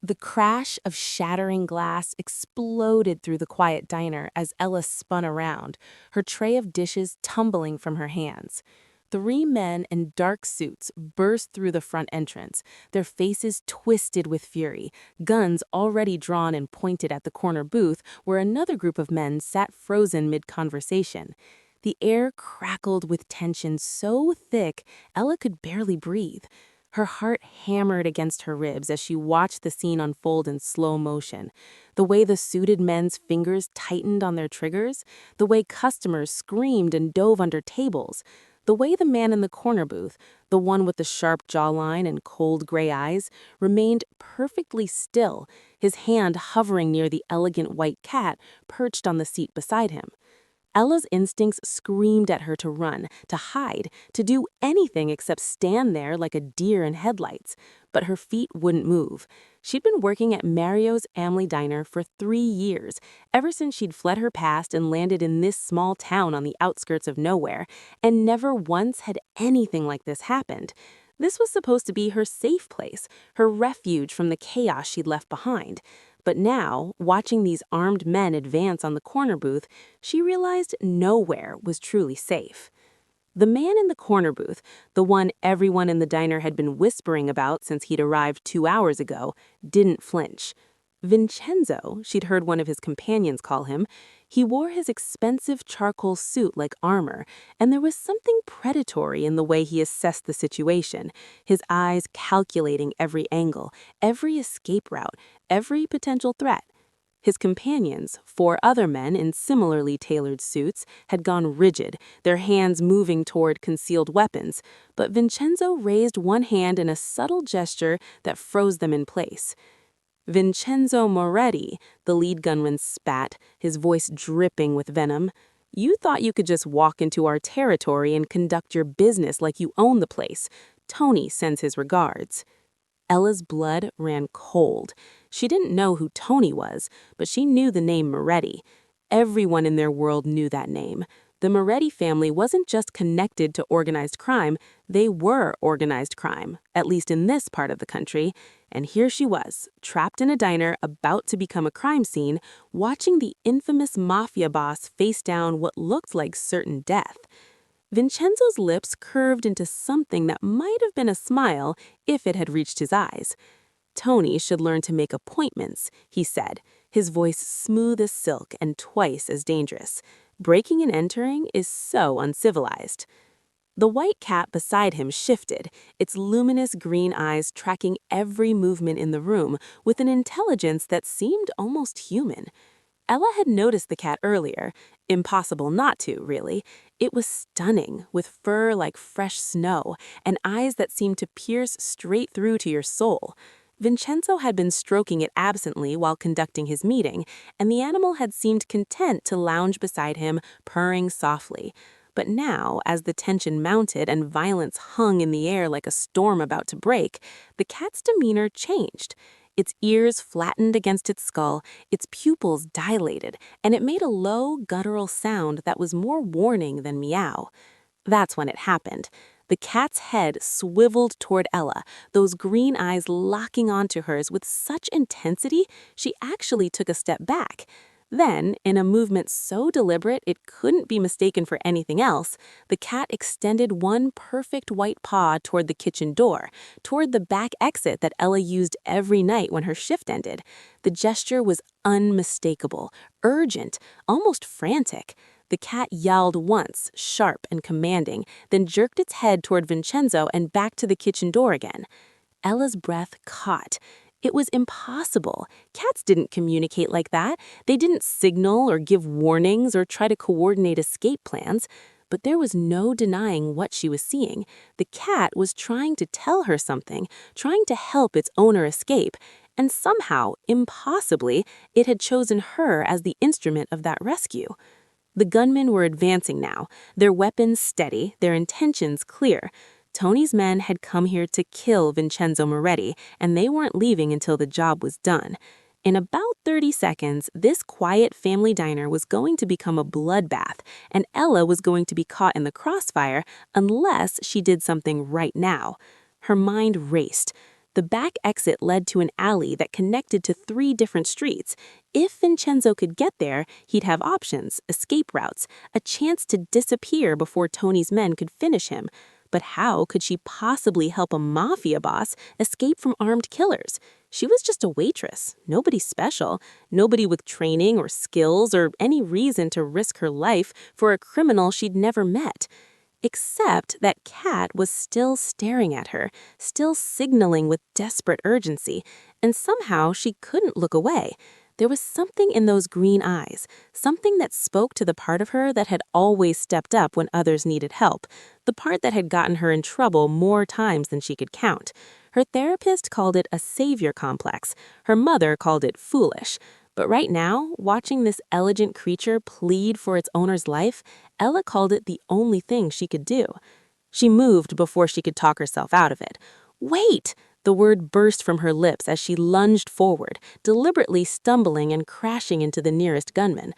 The crash of shattering glass exploded through the quiet diner as Ella spun around, her tray of dishes tumbling from her hands. Three men in dark suits burst through the front entrance, their faces twisted with fury, guns already drawn and pointed at the corner booth where another group of men sat frozen mid-conversation. The air crackled with tension so thick Ella could barely breathe. Her heart hammered against her ribs as she watched the scene unfold in slow motion. The way the suited men's fingers tightened on their triggers, the way customers screamed and dove under tables, the way the man in the corner booth, the one with the sharp jawline and cold gray eyes, remained perfectly still, his hand hovering near the elegant white cat perched on the seat beside him. Ella's instincts screamed at her to run, to hide, to do anything except stand there like a deer in headlights. But her feet wouldn't move. She'd been working at Mario's Family Diner for 3 years, ever since she'd fled her past and landed in this small town on the outskirts of nowhere, and never once had anything like this happened. This was supposed to be her safe place, her refuge from the chaos she'd left behind. But now, watching these armed men advance on the corner booth, she realized nowhere was truly safe. The man in the corner booth, the one everyone in the diner had been whispering about since he'd arrived 2 hours ago, didn't flinch. Vincenzo, she'd heard one of his companions call him, he wore his expensive charcoal suit like armor, and there was something predatory in the way he assessed the situation, his eyes calculating every angle, every escape route, every potential threat. His companions, 4 other men in similarly tailored suits, had gone rigid, their hands moving toward concealed weapons, but Vincenzo raised one hand in a subtle gesture that froze them in place. Vincenzo Moretti, the lead gunman, spat, his voice dripping with venom. "You thought you could just walk into our territory and conduct your business like you own the place. Tony sends his regards." Ella's blood ran cold. She didn't know who Tony was, but she knew the name Moretti. Everyone in their world knew that name. The Moretti family wasn't just connected to organized crime, they were organized crime, at least in this part of the country. And here she was, trapped in a diner about to become a crime scene, watching the infamous Mafia boss face down what looked like certain death. Vincenzo's lips curved into something that might have been a smile if it had reached his eyes. "Tony should learn to make appointments," he said, his voice smooth as silk and twice as dangerous. "Breaking and entering is so uncivilized." The white cat beside him shifted, its luminous green eyes tracking every movement in the room with an intelligence that seemed almost human. Ella had noticed the cat earlier. Impossible not to, really. It was stunning, with fur like fresh snow and eyes that seemed to pierce straight through to your soul. Vincenzo had been stroking it absently while conducting his meeting, and the animal had seemed content to lounge beside him, purring softly. But now, as the tension mounted and violence hung in the air like a storm about to break, the cat's demeanor changed. Its ears flattened against its skull, its pupils dilated, and it made a low, guttural sound that was more warning than meow. That's when it happened. The cat's head swiveled toward Ella, those green eyes locking onto hers with such intensity she actually took a step back. Then, in a movement so deliberate it couldn't be mistaken for anything else, the cat extended one perfect white paw toward the kitchen door, toward the back exit that Ella used every night when her shift ended. The gesture was unmistakable, urgent, almost frantic. The cat yowled once, sharp and commanding, then jerked its head toward Vincenzo and back to the kitchen door again. Ella's breath caught. It was impossible. Cats didn't communicate like that. They didn't signal or give warnings or try to coordinate escape plans. But there was no denying what she was seeing. The cat was trying to tell her something, trying to help its owner escape, and somehow, impossibly, it had chosen her as the instrument of that rescue. The gunmen were advancing now, their weapons steady, their intentions clear. Tony's men had come here to kill Vincenzo Moretti, and they weren't leaving until the job was done. In about 30 seconds, this quiet family diner was going to become a bloodbath, and Ella was going to be caught in the crossfire unless she did something right now. Her mind raced. The back exit led to an alley that connected to 3 different streets. If Vincenzo could get there, he'd have options, escape routes, a chance to disappear before Tony's men could finish him. But how could she possibly help a mafia boss escape from armed killers? She was just a waitress, nobody special, nobody with training or skills or any reason to risk her life for a criminal she'd never met. Except that Kat was still staring at her, still signaling with desperate urgency, and somehow she couldn't look away. There was something in those green eyes, something that spoke to the part of her that had always stepped up when others needed help, the part that had gotten her in trouble more times than she could count. Her therapist called it a savior complex. Her mother called it foolish. But right now, watching this elegant creature plead for its owner's life, Ella called it the only thing she could do. She moved before she could talk herself out of it. "Wait!" The word burst from her lips as she lunged forward, deliberately stumbling and crashing into the nearest gunman.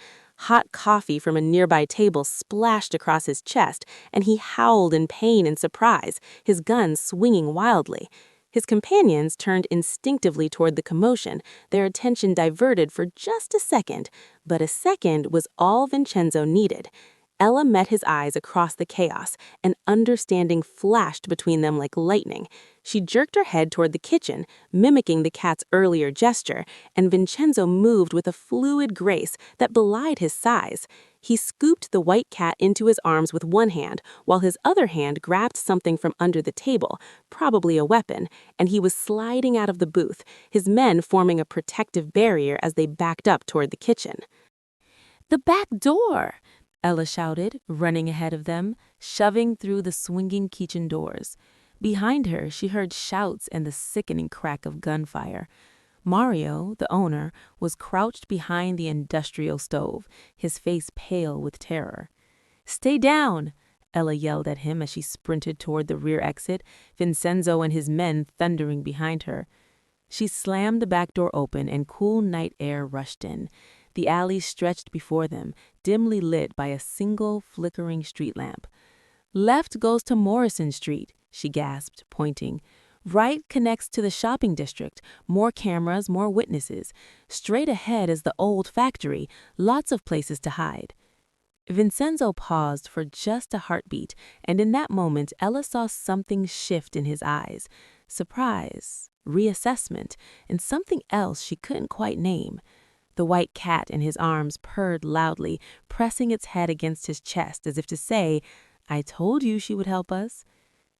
Hot coffee from a nearby table splashed across his chest, and he howled in pain and surprise, his gun swinging wildly. His companions turned instinctively toward the commotion, their attention diverted for just a second. But a second was all Vincenzo needed. Ella met his eyes across the chaos, and understanding flashed between them like lightning. She jerked her head toward the kitchen, mimicking the cat's earlier gesture, and Vincenzo moved with a fluid grace that belied his size. He scooped the white cat into his arms with one hand, while his other hand grabbed something from under the table, probably a weapon, and he was sliding out of the booth, his men forming a protective barrier as they backed up toward the kitchen. "The back door!" Ella shouted, running ahead of them, shoving through the swinging kitchen doors. Behind her, she heard shouts and the sickening crack of gunfire. Mario, the owner, was crouched behind the industrial stove, his face pale with terror. "Stay down!" Ella yelled at him as she sprinted toward the rear exit, Vincenzo and his men thundering behind her. She slammed the back door open and cool night air rushed in. The alley stretched before them, dimly lit by a single flickering street lamp. "Left goes to Morrison Street," she gasped, pointing. "Right connects to the shopping district. More cameras, more witnesses. Straight ahead is the old factory. Lots of places to hide." Vincenzo paused for just a heartbeat, and in that moment Ella saw something shift in his eyes. Surprise, reassessment, and something else she couldn't quite name. The white cat in his arms purred loudly, pressing its head against his chest as if to say, "I told you she would help us."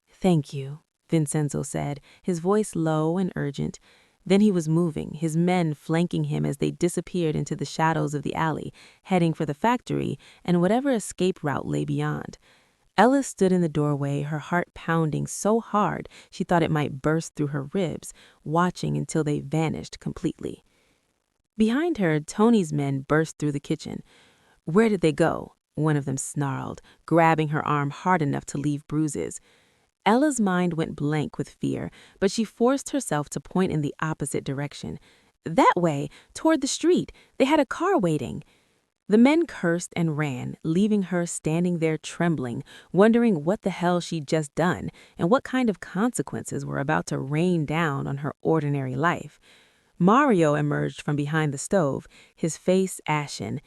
"Thank you," Vincenzo said, his voice low and urgent. Then he was moving, his men flanking him as they disappeared into the shadows of the alley, heading for the factory and whatever escape route lay beyond. Ella stood in the doorway, her heart pounding so hard she thought it might burst through her ribs, watching until they vanished completely. Behind her, Tony's men burst through the kitchen. "Where did they go?" one of them snarled, grabbing her arm hard enough to leave bruises. Ella's mind went blank with fear, but she forced herself to point in the opposite direction. "That way, toward the street. They had a car waiting." The men cursed and ran, leaving her standing there trembling, wondering what the hell she'd just done and what kind of consequences were about to rain down on her ordinary life. Mario emerged from behind the stove, his face ashen.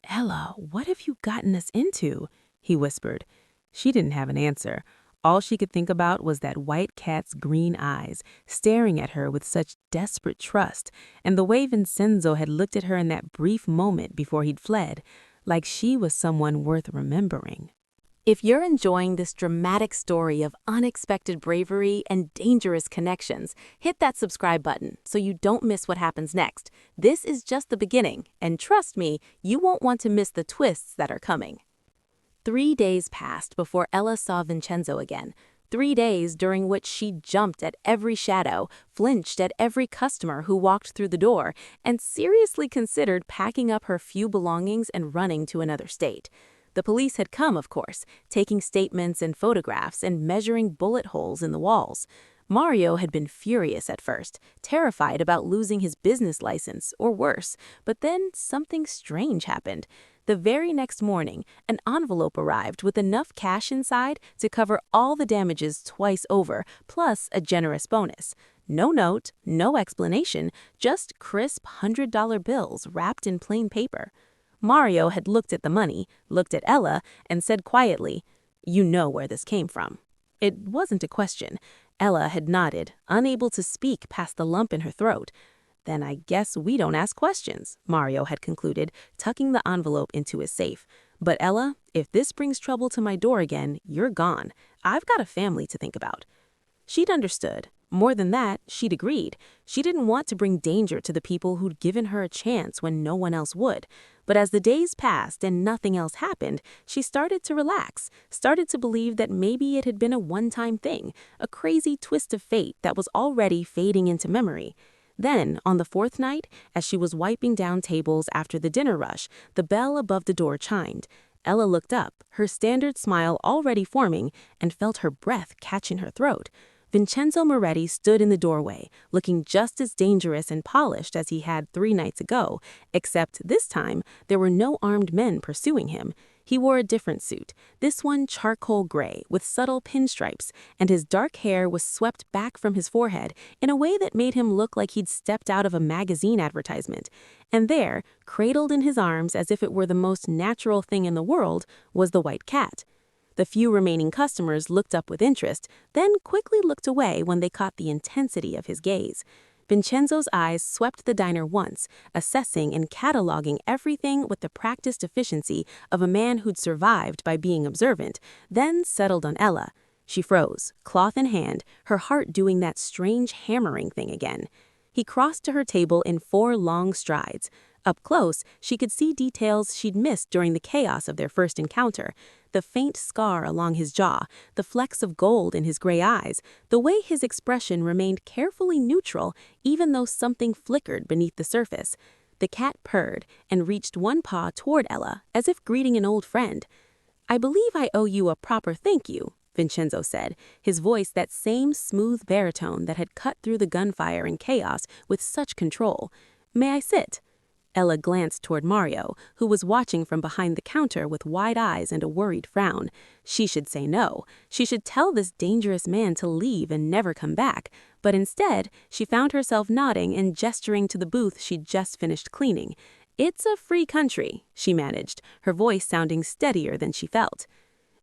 "Ella, what have you gotten us into?" he whispered. She didn't have an answer. All she could think about was that white cat's green eyes, staring at her with such desperate trust, and the way Vincenzo had looked at her in that brief moment before he'd fled, like she was someone worth remembering. If you're enjoying this dramatic story of unexpected bravery and dangerous connections, hit that subscribe button so you don't miss what happens next. This is just the beginning, and trust me, you won't want to miss the twists that are coming. 3 days passed before Ella saw Vincenzo again. 3 days during which she jumped at every shadow, flinched at every customer who walked through the door, and seriously considered packing up her few belongings and running to another state. The police had come, of course, taking statements and photographs and measuring bullet holes in the walls. Mario had been furious at first, terrified about losing his business license, or worse, but then something strange happened. The very next morning, an envelope arrived with enough cash inside to cover all the damages twice over, plus a generous bonus. No note, no explanation, just crisp $100 bills wrapped in plain paper. Mario had looked at the money, looked at Ella, and said quietly, "You know where this came from." It wasn't a question. Ella had nodded, unable to speak past the lump in her throat. "Then I guess we don't ask questions," Mario had concluded, tucking the envelope into his safe. "But Ella, if this brings trouble to my door again, you're gone. I've got a family to think about." She'd understood. More than that, she'd agreed. She didn't want to bring danger to the people who'd given her a chance when no one else would. But as the days passed and nothing else happened, she started to relax, started to believe that maybe it had been a one-time thing, a crazy twist of fate that was already fading into memory. Then, on the fourth night, as she was wiping down tables after the dinner rush, the bell above the door chimed. Ella looked up, her standard smile already forming, and felt her breath catch in her throat. Vincenzo Moretti stood in the doorway, looking just as dangerous and polished as he had 3 nights ago, except this time there were no armed men pursuing him. He wore a different suit, this one charcoal gray with subtle pinstripes, and his dark hair was swept back from his forehead in a way that made him look like he'd stepped out of a magazine advertisement. And there, cradled in his arms as if it were the most natural thing in the world, was the white cat. The few remaining customers looked up with interest, then quickly looked away when they caught the intensity of his gaze. Vincenzo's eyes swept the diner once, assessing and cataloging everything with the practiced efficiency of a man who'd survived by being observant, then settled on Ella. She froze, cloth in hand, her heart doing that strange hammering thing again. He crossed to her table in 4 long strides. Up close, she could see details she'd missed during the chaos of their first encounter. The faint scar along his jaw, the flecks of gold in his gray eyes, the way his expression remained carefully neutral even though something flickered beneath the surface. The cat purred and reached one paw toward Ella, as if greeting an old friend. "I believe I owe you a proper thank you," Vincenzo said, his voice that same smooth baritone that had cut through the gunfire and chaos with such control. "May I sit?" Ella glanced toward Mario, who was watching from behind the counter with wide eyes and a worried frown. She should say no. She should tell this dangerous man to leave and never come back. But instead, she found herself nodding and gesturing to the booth she'd just finished cleaning. "It's a free country," she managed, her voice sounding steadier than she felt.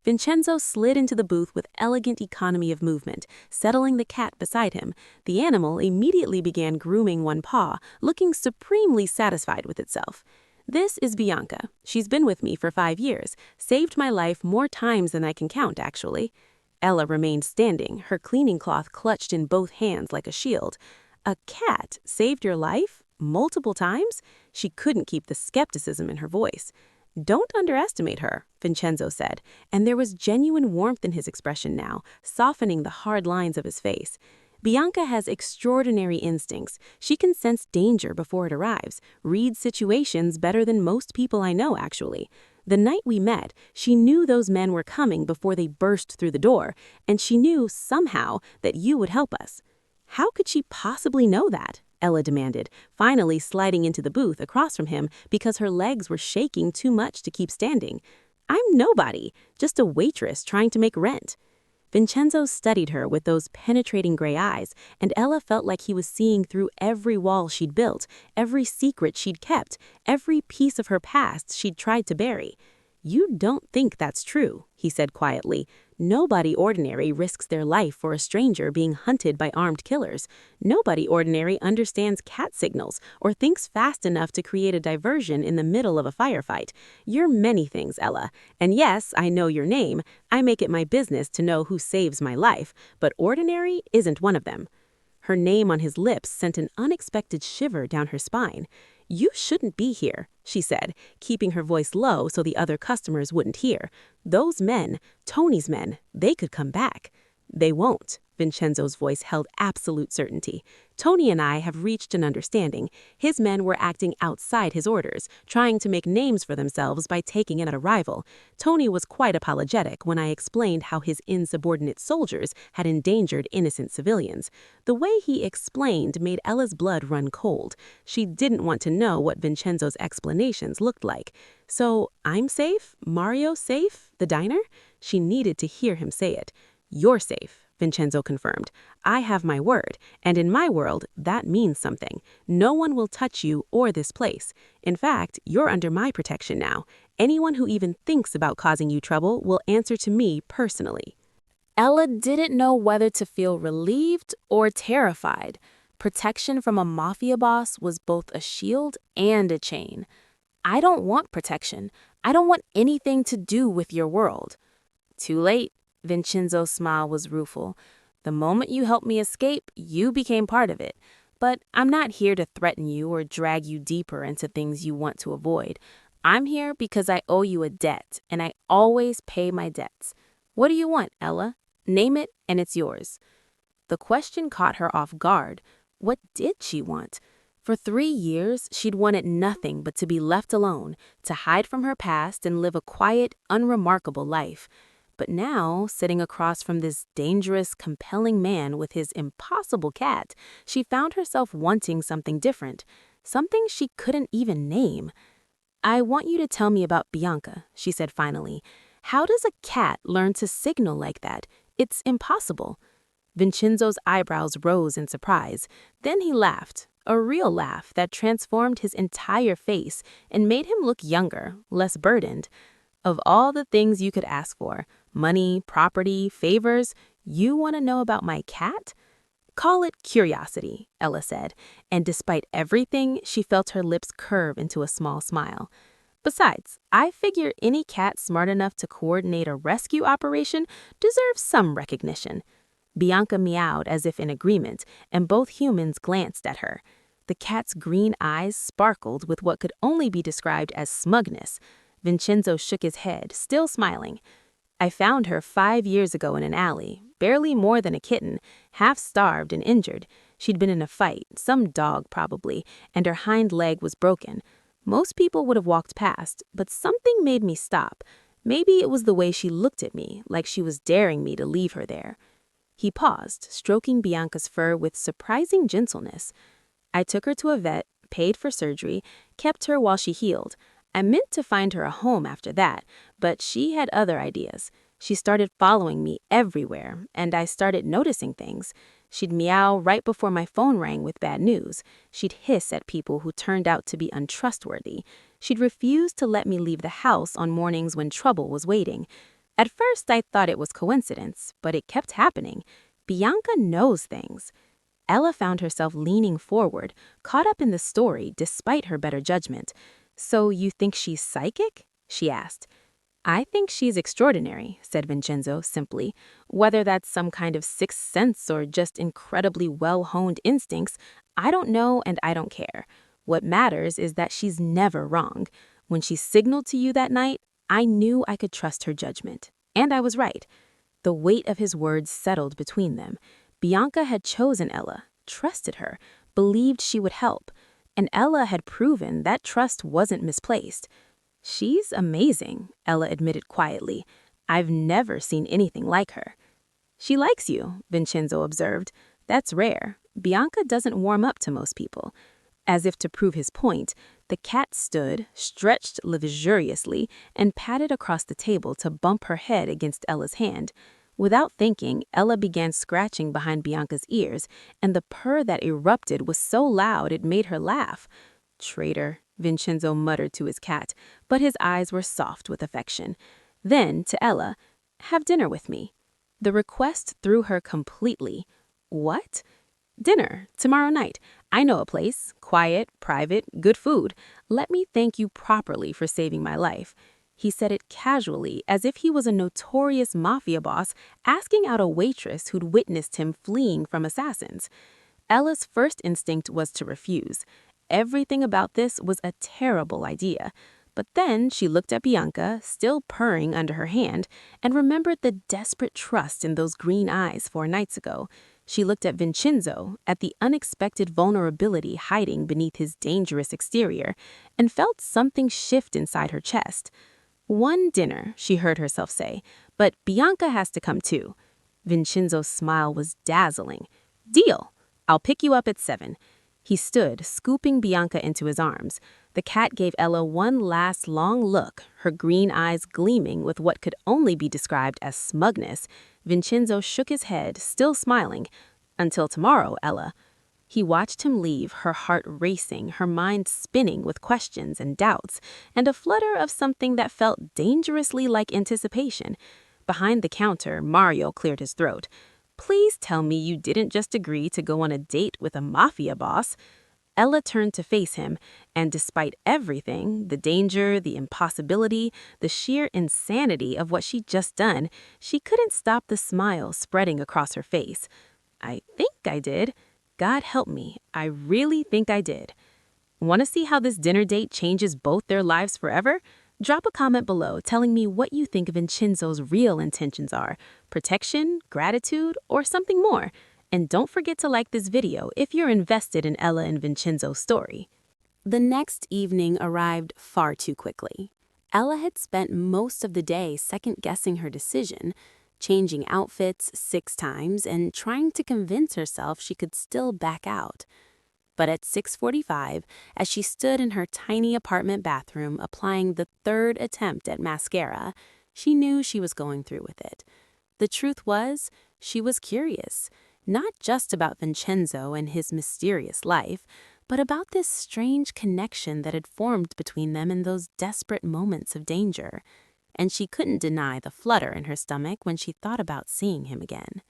Vincenzo slid into the booth with elegant economy of movement, settling the cat beside him. The animal immediately began grooming one paw, looking supremely satisfied with itself. "This is Bianca. She's been with me for 5 years, saved my life more times than I can count, actually." Ella remained standing, her cleaning cloth clutched in both hands like a shield. "A cat saved your life? Multiple times?" She couldn't keep the skepticism in her voice. "Don't underestimate her," Vincenzo said, and there was genuine warmth in his expression now, softening the hard lines of his face. "Bianca has extraordinary instincts. She can sense danger before it arrives, read situations better than most people I know, actually. The night we met, she knew those men were coming before they burst through the door, and she knew, somehow, that you would help us." "How could she possibly know that?" Ella demanded, finally sliding into the booth across from him because her legs were shaking too much to keep standing. "I'm nobody, just a waitress trying to make rent." Vincenzo studied her with those penetrating gray eyes, and Ella felt like he was seeing through every wall she'd built, every secret she'd kept, every piece of her past she'd tried to bury. "You don't think that's true," he said quietly. "Nobody ordinary risks their life for a stranger being hunted by armed killers. Nobody ordinary understands cat signals or thinks fast enough to create a diversion in the middle of a firefight. You're many things, Ella. And yes, I know your name. I make it my business to know who saves my life, but ordinary isn't one of them." Her name on his lips sent an unexpected shiver down her spine. "You shouldn't be here," she said, keeping her voice low so the other customers wouldn't hear. "Those men, Tony's men, they could come back." "They won't." Vincenzo's voice held absolute certainty. "Tony and I have reached an understanding. His men were acting outside his orders, trying to make names for themselves by taking in a rival. Tony was quite apologetic when I explained how his insubordinate soldiers had endangered innocent civilians. The way he explained made Ella's blood run cold. She didn't want to know what Vincenzo's explanations looked like. So, I'm safe? Mario's safe? The diner? She needed to hear him say it. "You're safe," Vincenzo confirmed. "I have my word, and in my world, that means something. No one will touch you or this place. In fact, you're under my protection now. Anyone who even thinks about causing you trouble will answer to me personally." Ella didn't know whether to feel relieved or terrified. Protection from a mafia boss was both a shield and a chain. "I don't want protection. I don't want anything to do with your world." "Too late." Vincenzo's smile was rueful. "The moment you helped me escape, you became part of it. But I'm not here to threaten you or drag you deeper into things you want to avoid. I'm here because I owe you a debt, and I always pay my debts. What do you want, Ella? Name it, and it's yours." The question caught her off guard. What did she want? For 3 years, she'd wanted nothing but to be left alone, to hide from her past and live a quiet, unremarkable life. But now, sitting across from this dangerous, compelling man with his impossible cat, she found herself wanting something different, something she couldn't even name. "I want you to tell me about Bianca," she said finally. "How does a cat learn to signal like that? It's impossible." Vincenzo's eyebrows rose in surprise. Then he laughed, a real laugh that transformed his entire face and made him look younger, less burdened. "Of all the things you could ask for, money, property, favors, you want to know about my cat?" "Call it curiosity," Ella said, and despite everything, she felt her lips curve into a small smile. "Besides, I figure any cat smart enough to coordinate a rescue operation deserves some recognition." Bianca meowed as if in agreement, and both humans glanced at her. The cat's green eyes sparkled with what could only be described as smugness. Vincenzo shook his head, still smiling. "I found her 5 years ago in an alley, barely more than a kitten, half-starved and injured. She'd been in a fight, some dog probably, and her hind leg was broken. Most people would have walked past, but something made me stop. Maybe it was the way she looked at me, like she was daring me to leave her there." He paused, stroking Bianca's fur with surprising gentleness. "I took her to a vet, paid for surgery, kept her while she healed. I meant to find her a home after that, but she had other ideas. She started following me everywhere, and I started noticing things. She'd meow right before my phone rang with bad news. She'd hiss at people who turned out to be untrustworthy. She'd refuse to let me leave the house on mornings when trouble was waiting. At first, I thought it was coincidence, but it kept happening. Bianca knows things." Ella found herself leaning forward, caught up in the story despite her better judgment. "So you think she's psychic?" she asked. "I think she's extraordinary," said Vincenzo simply. "Whether that's some kind of sixth sense or just incredibly well-honed instincts, I don't know and I don't care. What matters is that she's never wrong. When she signaled to you that night, I knew I could trust her judgment. And I was right." The weight of his words settled between them. Bianca had chosen Ella, trusted her, believed she would help. And Ella had proven that trust wasn't misplaced. "She's amazing," Ella admitted quietly. "I've never seen anything like her." "She likes you," Vincenzo observed. "That's rare. Bianca doesn't warm up to most people." As if to prove his point, the cat stood, stretched luxuriously, and patted across the table to bump her head against Ella's hand. Without thinking, Ella began scratching behind Bianca's ears, and the purr that erupted was so loud it made her laugh. "Traitor," Vincenzo muttered to his cat, but his eyes were soft with affection. Then, to Ella, "Have dinner with me." The request threw her completely. "What?" "Dinner, tomorrow night. I know a place, quiet, private, good food. Let me thank you properly for saving my life." He said it casually, as if he was a notorious mafia boss asking out a waitress who'd witnessed him fleeing from assassins. Ella's first instinct was to refuse. Everything about this was a terrible idea. But then she looked at Bianca, still purring under her hand, and remembered the desperate trust in those green eyes 4 nights ago. She looked at Vincenzo, at the unexpected vulnerability hiding beneath his dangerous exterior, and felt something shift inside her chest. "One dinner," she heard herself say, "but Bianca has to come too." Vincenzo's smile was dazzling. "Deal! I'll pick you up at 7. He stood, scooping Bianca into his arms. The cat gave Ella one last long look, her green eyes gleaming with what could only be described as smugness. Vincenzo shook his head, still smiling. "Until tomorrow, Ella." He watched him leave, her heart racing, her mind spinning with questions and doubts, and a flutter of something that felt dangerously like anticipation. Behind the counter, Mario cleared his throat. "Please tell me you didn't just agree to go on a date with a mafia boss." Ella turned to face him, and despite everything, the danger, the impossibility, the sheer insanity of what she'd just done, she couldn't stop the smile spreading across her face. "I think I did. God help me, I really think I did." Want to see how this dinner date changes both their lives forever? Drop a comment below telling me what you think Vincenzo's real intentions are: protection, gratitude, or something more. And don't forget to like this video if you're invested in Ella and Vincenzo's story. The next evening arrived far too quickly. Ella had spent most of the day second-guessing her decision, changing outfits 6 times and trying to convince herself she could still back out. But at 6:45, as she stood in her tiny apartment bathroom applying the 3rd attempt at mascara, she knew she was going through with it. The truth was, she was curious, not just about Vincenzo and his mysterious life, but about this strange connection that had formed between them in those desperate moments of danger. And she couldn't deny the flutter in her stomach when she thought about seeing him again.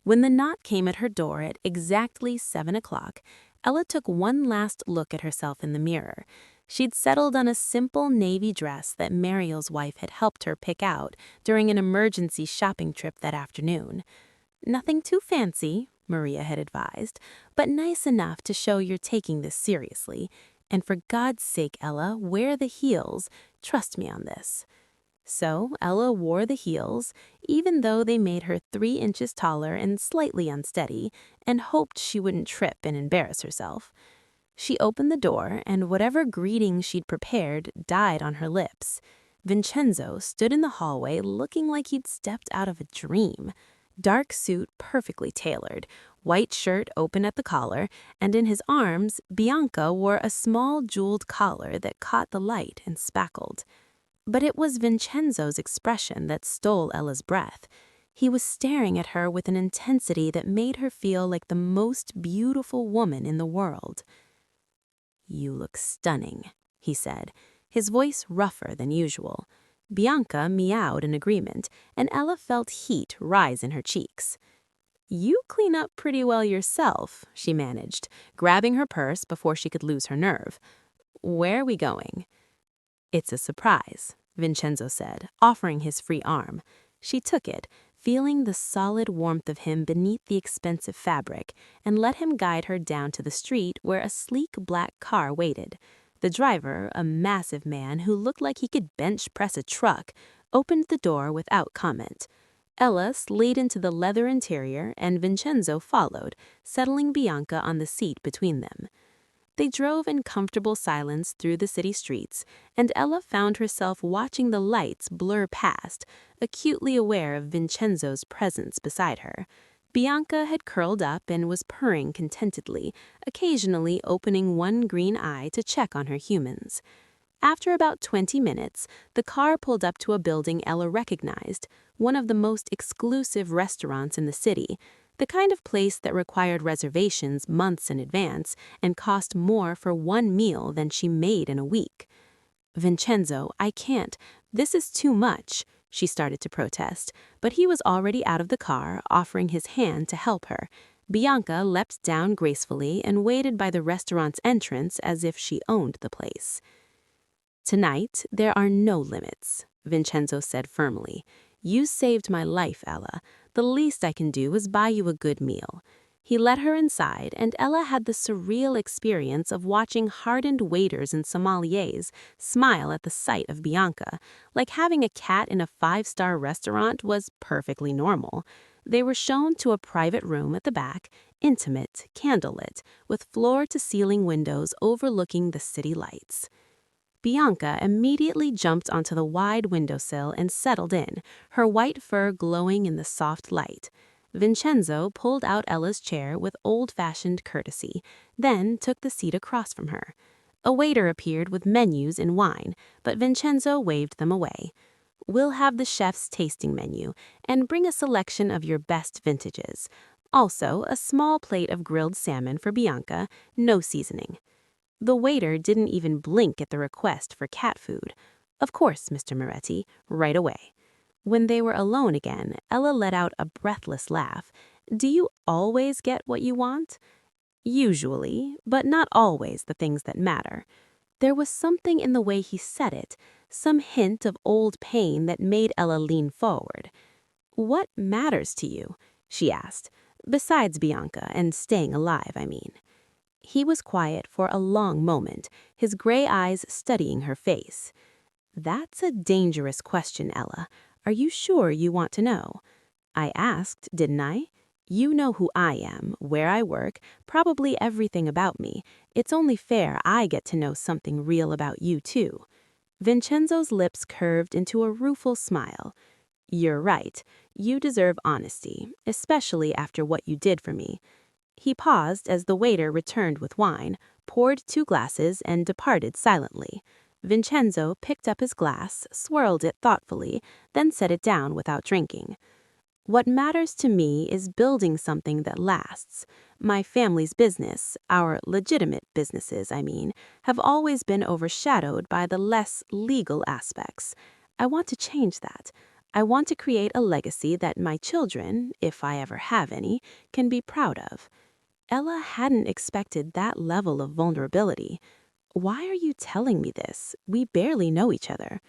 When the knock came at her door at exactly 7 o'clock, Ella took one last look at herself in the mirror. She'd settled on a simple navy dress that Mariel's wife had helped her pick out during an emergency shopping trip that afternoon. "Nothing too fancy," Maria had advised, "but nice enough to show you're taking this seriously. And for God's sake, Ella, wear the heels. Trust me on this." So Ella wore the heels, even though they made her 3 inches taller and slightly unsteady, and hoped she wouldn't trip and embarrass herself. She opened the door, and whatever greeting she'd prepared died on her lips. Vincenzo stood in the hallway looking like he'd stepped out of a dream. Dark suit perfectly tailored, white shirt open at the collar, and in his arms, Bianca wore a small jeweled collar that caught the light and spackled. But it was Vincenzo's expression that stole Ella's breath. He was staring at her with an intensity that made her feel like the most beautiful woman in the world. "You look stunning," he said, his voice rougher than usual. Bianca meowed in agreement, and Ella felt heat rise in her cheeks. "You clean up pretty well yourself," she managed, grabbing her purse before she could lose her nerve. "Where are we going?" "It's a surprise," Vincenzo said, offering his free arm. She took it, feeling the solid warmth of him beneath the expensive fabric, and let him guide her down to the street where a sleek black car waited. The driver, a massive man who looked like he could bench press a truck, opened the door without comment. Ella slid into the leather interior, and Vincenzo followed, settling Bianca on the seat between them. They drove in comfortable silence through the city streets, and Ella found herself watching the lights blur past, acutely aware of Vincenzo's presence beside her. Bianca had curled up and was purring contentedly, occasionally opening one green eye to check on her humans. After about 20 minutes, the car pulled up to a building Ella recognized, one of the most exclusive restaurants in the city, the kind of place that required reservations months in advance and cost more for one meal than she made in a week. "Vincenzo, I can't. This is too much," she started to protest, but he was already out of the car, offering his hand to help her. Bianca leapt down gracefully and waited by the restaurant's entrance as if she owned the place. "Tonight, there are no limits," Vincenzo said firmly. "You saved my life, Ella. The least I can do is buy you a good meal." He led her inside, and Ella had the surreal experience of watching hardened waiters and sommeliers smile at the sight of Bianca, like having a cat in a 5-star restaurant was perfectly normal. They were shown to a private room at the back, intimate, candlelit, with floor-to-ceiling windows overlooking the city lights. Bianca immediately jumped onto the wide windowsill and settled in, her white fur glowing in the soft light. Vincenzo pulled out Ella's chair with old-fashioned courtesy, then took the seat across from her. A waiter appeared with menus and wine, but Vincenzo waved them away. "We'll have the chef's tasting menu, and bring a selection of your best vintages. Also, a small plate of grilled salmon for Bianca, no seasoning." The waiter didn't even blink at the request for cat food. "Of course, Mr. Moretti, right away." When they were alone again, Ella let out a breathless laugh. "Do you always get what you want?" "Usually, but not always the things that matter." There was something in the way he said it, some hint of old pain that made Ella lean forward. "What matters to you?" she asked. "Besides Bianca and staying alive, I mean." He was quiet for a long moment, his gray eyes studying her face. "That's a dangerous question, Ella. Are you sure you want to know?" "I asked, didn't I? You know who I am, where I work, probably everything about me. It's only fair I get to know something real about you, too." Vincenzo's lips curved into a rueful smile. "You're right. You deserve honesty, especially after what you did for me." He paused as the waiter returned with wine, poured 2 glasses, and departed silently. Vincenzo picked up his glass, swirled it thoughtfully, then set it down without drinking. "What matters to me is building something that lasts. My family's business, our legitimate businesses, I mean, have always been overshadowed by the less legal aspects. I want to change that. I want to create a legacy that my children, if I ever have any, can be proud of." Ella hadn't expected that level of vulnerability. "Why are you telling me this? We barely know each other."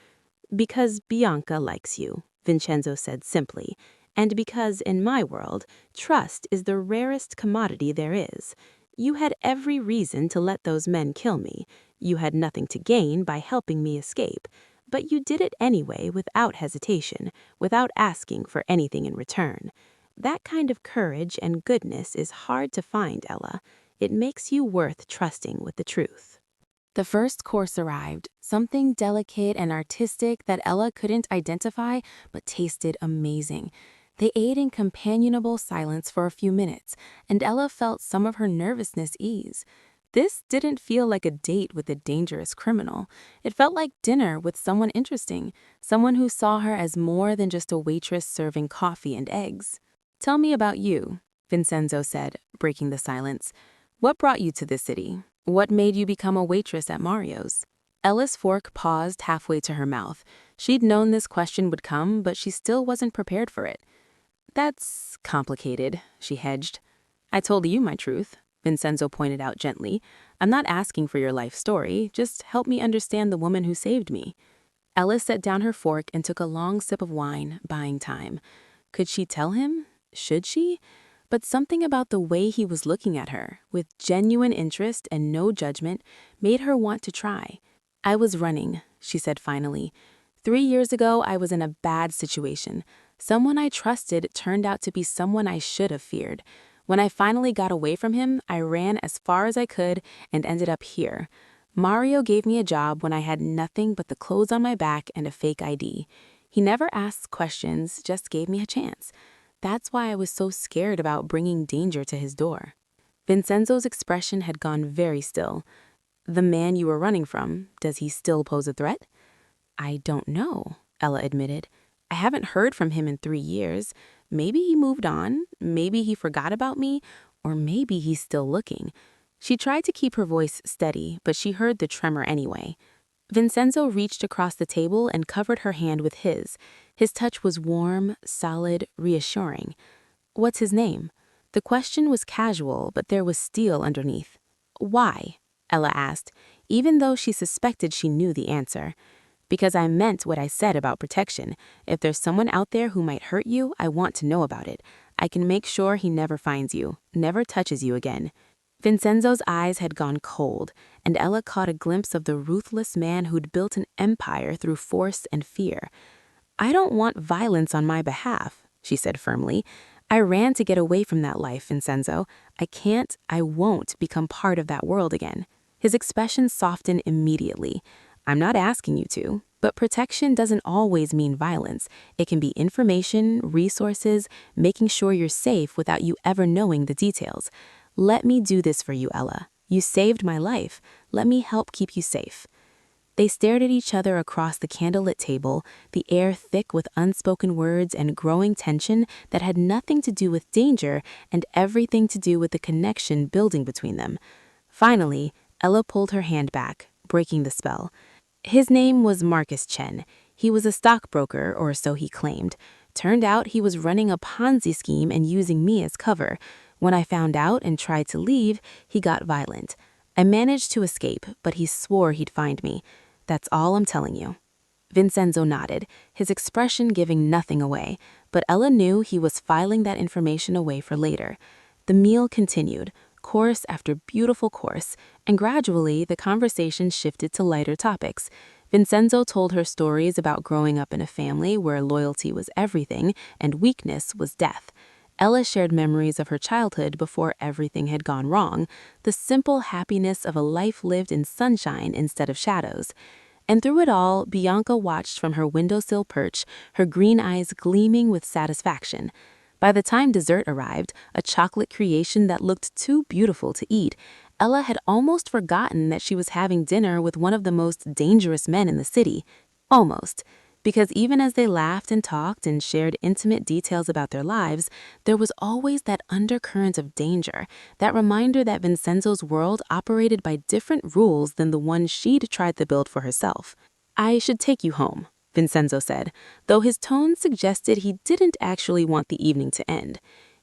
"Because Bianca likes you," Vincenzo said simply, "and because, in my world, trust is the rarest commodity there is. You had every reason to let those men kill me. You had nothing to gain by helping me escape. But you did it anyway without hesitation, without asking for anything in return. That kind of courage and goodness is hard to find, Ella. It makes you worth trusting with the truth." The first course arrived, something delicate and artistic that Ella couldn't identify but tasted amazing. They ate in companionable silence for a few minutes, and Ella felt some of her nervousness ease. This didn't feel like a date with a dangerous criminal. It felt like dinner with someone interesting, someone who saw her as more than just a waitress serving coffee and eggs. "Tell me about you," Vincenzo said, breaking the silence. "What brought you to this city? What made you become a waitress at Mario's?" Ella's fork paused halfway to her mouth. She'd known this question would come, but she still wasn't prepared for it. "That's complicated," she hedged. "I told you my truth," Vincenzo pointed out gently. "I'm not asking for your life story. Just help me understand the woman who saved me." Ella set down her fork and took a long sip of wine, buying time. Could she tell him? Should she? But something about the way he was looking at her, with genuine interest and no judgment, made her want to try. "I was running," she said finally. 3 years ago, I was in a bad situation. Someone I trusted turned out to be someone I should have feared. When I finally got away from him, I ran as far as I could and ended up here. Mario gave me a job when I had nothing but the clothes on my back and a fake ID. He never asked questions, just gave me a chance. That's why I was so scared about bringing danger to his door." Vincenzo's expression had gone very still. "The man you were running from, does he still pose a threat?" "I don't know," Ella admitted. "I haven't heard from him in 3 years. Maybe he moved on, maybe he forgot about me, or maybe he's still looking." She tried to keep her voice steady, but she heard the tremor anyway. Vincenzo reached across the table and covered her hand with his. His touch was warm, solid, reassuring. "What's his name?" The question was casual, but there was steel underneath. "Why?" Ella asked, even though she suspected she knew the answer. "Because I meant what I said about protection. If there's someone out there who might hurt you, I want to know about it. I can make sure he never finds you, never touches you again." Vincenzo's eyes had gone cold, and Ella caught a glimpse of the ruthless man who'd built an empire through force and fear. "I don't want violence on my behalf," she said firmly. "I ran to get away from that life, Vincenzo. I won't become part of that world again." His expression softened immediately. I'm not asking you to, but protection doesn't always mean violence. It can be information, resources, making sure you're safe without you ever knowing the details. Let me do this for you, Ella. You saved my life. Let me help keep you safe. They stared at each other across the candlelit table, the air thick with unspoken words and growing tension that had nothing to do with danger and everything to do with the connection building between them. Finally, Ella pulled her hand back, breaking the spell. His name was Marcus Chen. He was a stockbroker, or so he claimed. Turned out he was running a Ponzi scheme and using me as cover. When I found out and tried to leave, he got violent. I managed to escape, but he swore he'd find me. That's all I'm telling you. Vincenzo nodded, his expression giving nothing away, but Ella knew he was filing that information away for later. The meal continued, course after beautiful course, and gradually the conversation shifted to lighter topics. Vincenzo told her stories about growing up in a family where loyalty was everything and weakness was death. Ella shared memories of her childhood before everything had gone wrong, the simple happiness of a life lived in sunshine instead of shadows. And through it all, Bianca watched from her windowsill perch, her green eyes gleaming with satisfaction. By the time dessert arrived, a chocolate creation that looked too beautiful to eat, Ella had almost forgotten that she was having dinner with one of the most dangerous men in the city. Almost. Because even as they laughed and talked and shared intimate details about their lives, there was always that undercurrent of danger, that reminder that Vincenzo's world operated by different rules than the one she'd tried to build for herself. I should take you home, Vincenzo said, though his tone suggested he didn't actually want the evening to end.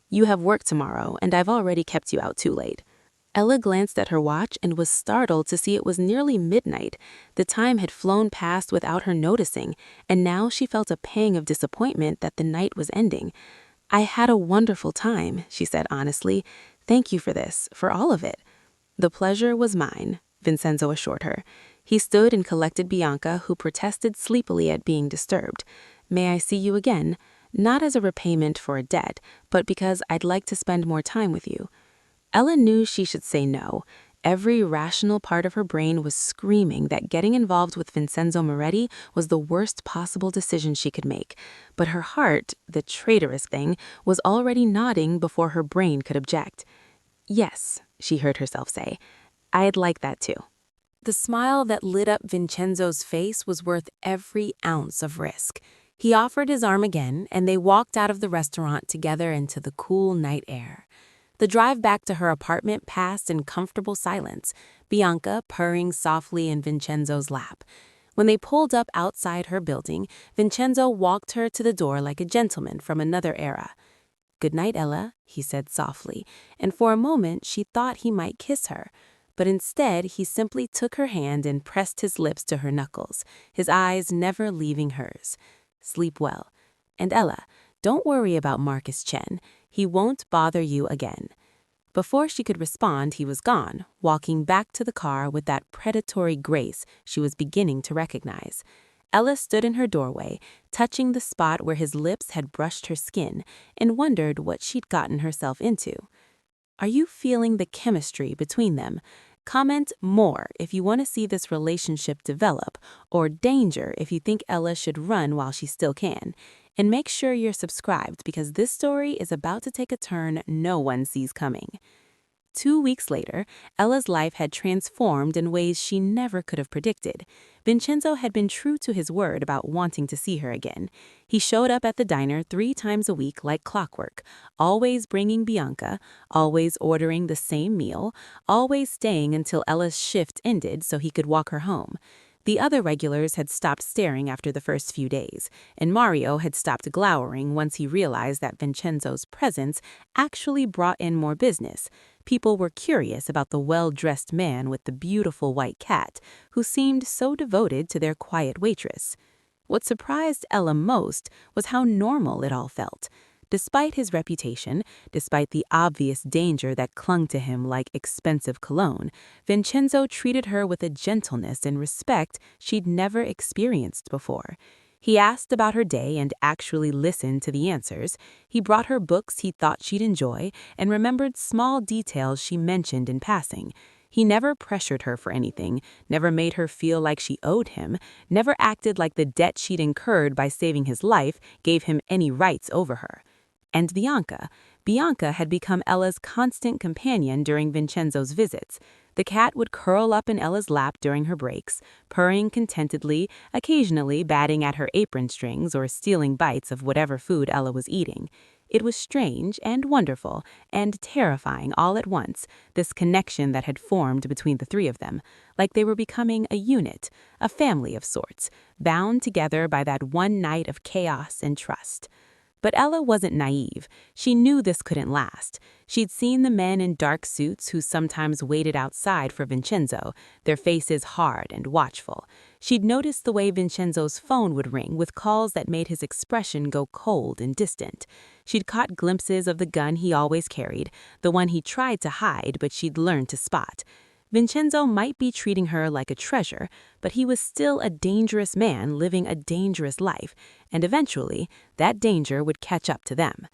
You have work tomorrow, and I've already kept you out too late. Ella glanced at her watch and was startled to see it was nearly midnight. The time had flown past without her noticing, and now she felt a pang of disappointment that the night was ending. I had a wonderful time, she said honestly. Thank you for this, for all of it. The pleasure was mine, Vincenzo assured her. He stood and collected Bianca, who protested sleepily at being disturbed. May I see you again? Not as a repayment for a debt, but because I'd like to spend more time with you. Ella knew she should say no. Every rational part of her brain was screaming that getting involved with Vincenzo Moretti was the worst possible decision she could make. But her heart, the traitorous thing, was already nodding before her brain could object. Yes, she heard herself say. I'd like that too. The smile that lit up Vincenzo's face was worth every ounce of risk. He offered his arm again, and they walked out of the restaurant together into the cool night air. The drive back to her apartment passed in comfortable silence, Bianca purring softly in Vincenzo's lap. When they pulled up outside her building, Vincenzo walked her to the door like a gentleman from another era. "Good night, Ella," he said softly, and for a moment she thought he might kiss her. But instead, he simply took her hand and pressed his lips to her knuckles, his eyes never leaving hers. "Sleep well. And Ella, don't worry about Marcus Chen. He won't bother you again." Before she could respond, he was gone, walking back to the car with that predatory grace she was beginning to recognize. Ella stood in her doorway, touching the spot where his lips had brushed her skin, and wondered what she'd gotten herself into. Are you feeling the chemistry between them? Comment more if you want to see this relationship develop, or danger if you think Ella should run while she still can. And make sure you're subscribed because this story is about to take a turn no one sees coming. 2 weeks later, Ella's life had transformed in ways she never could have predicted. Vincenzo had been true to his word about wanting to see her again. He showed up at the diner 3 times a week like clockwork, always bringing Bianca, always ordering the same meal, always staying until Ella's shift ended so he could walk her home. The other regulars had stopped staring after the first few days, and Mario had stopped glowering once he realized that Vincenzo's presence actually brought in more business. People were curious about the well-dressed man with the beautiful white cat, who seemed so devoted to their quiet waitress. What surprised Ella most was how normal it all felt. Despite his reputation, despite the obvious danger that clung to him like expensive cologne, Vincenzo treated her with a gentleness and respect she'd never experienced before. He asked about her day and actually listened to the answers. He brought her books he thought she'd enjoy and remembered small details she mentioned in passing. He never pressured her for anything, never made her feel like she owed him, never acted like the debt she'd incurred by saving his life gave him any rights over her. And Bianca. Bianca had become Ella's constant companion during Vincenzo's visits. The cat would curl up in Ella's lap during her breaks, purring contentedly, occasionally batting at her apron strings or stealing bites of whatever food Ella was eating. It was strange and wonderful and terrifying all at once, this connection that had formed between the three of them, like they were becoming a unit, a family of sorts, bound together by that one night of chaos and trust. But Ella wasn't naive. She knew this couldn't last. She'd seen the men in dark suits who sometimes waited outside for Vincenzo, their faces hard and watchful. She'd noticed the way Vincenzo's phone would ring with calls that made his expression go cold and distant. She'd caught glimpses of the gun he always carried, the one he tried to hide but she'd learned to spot. Vincenzo might be treating her like a treasure, but he was still a dangerous man living a dangerous life, and eventually, that danger would catch up to them.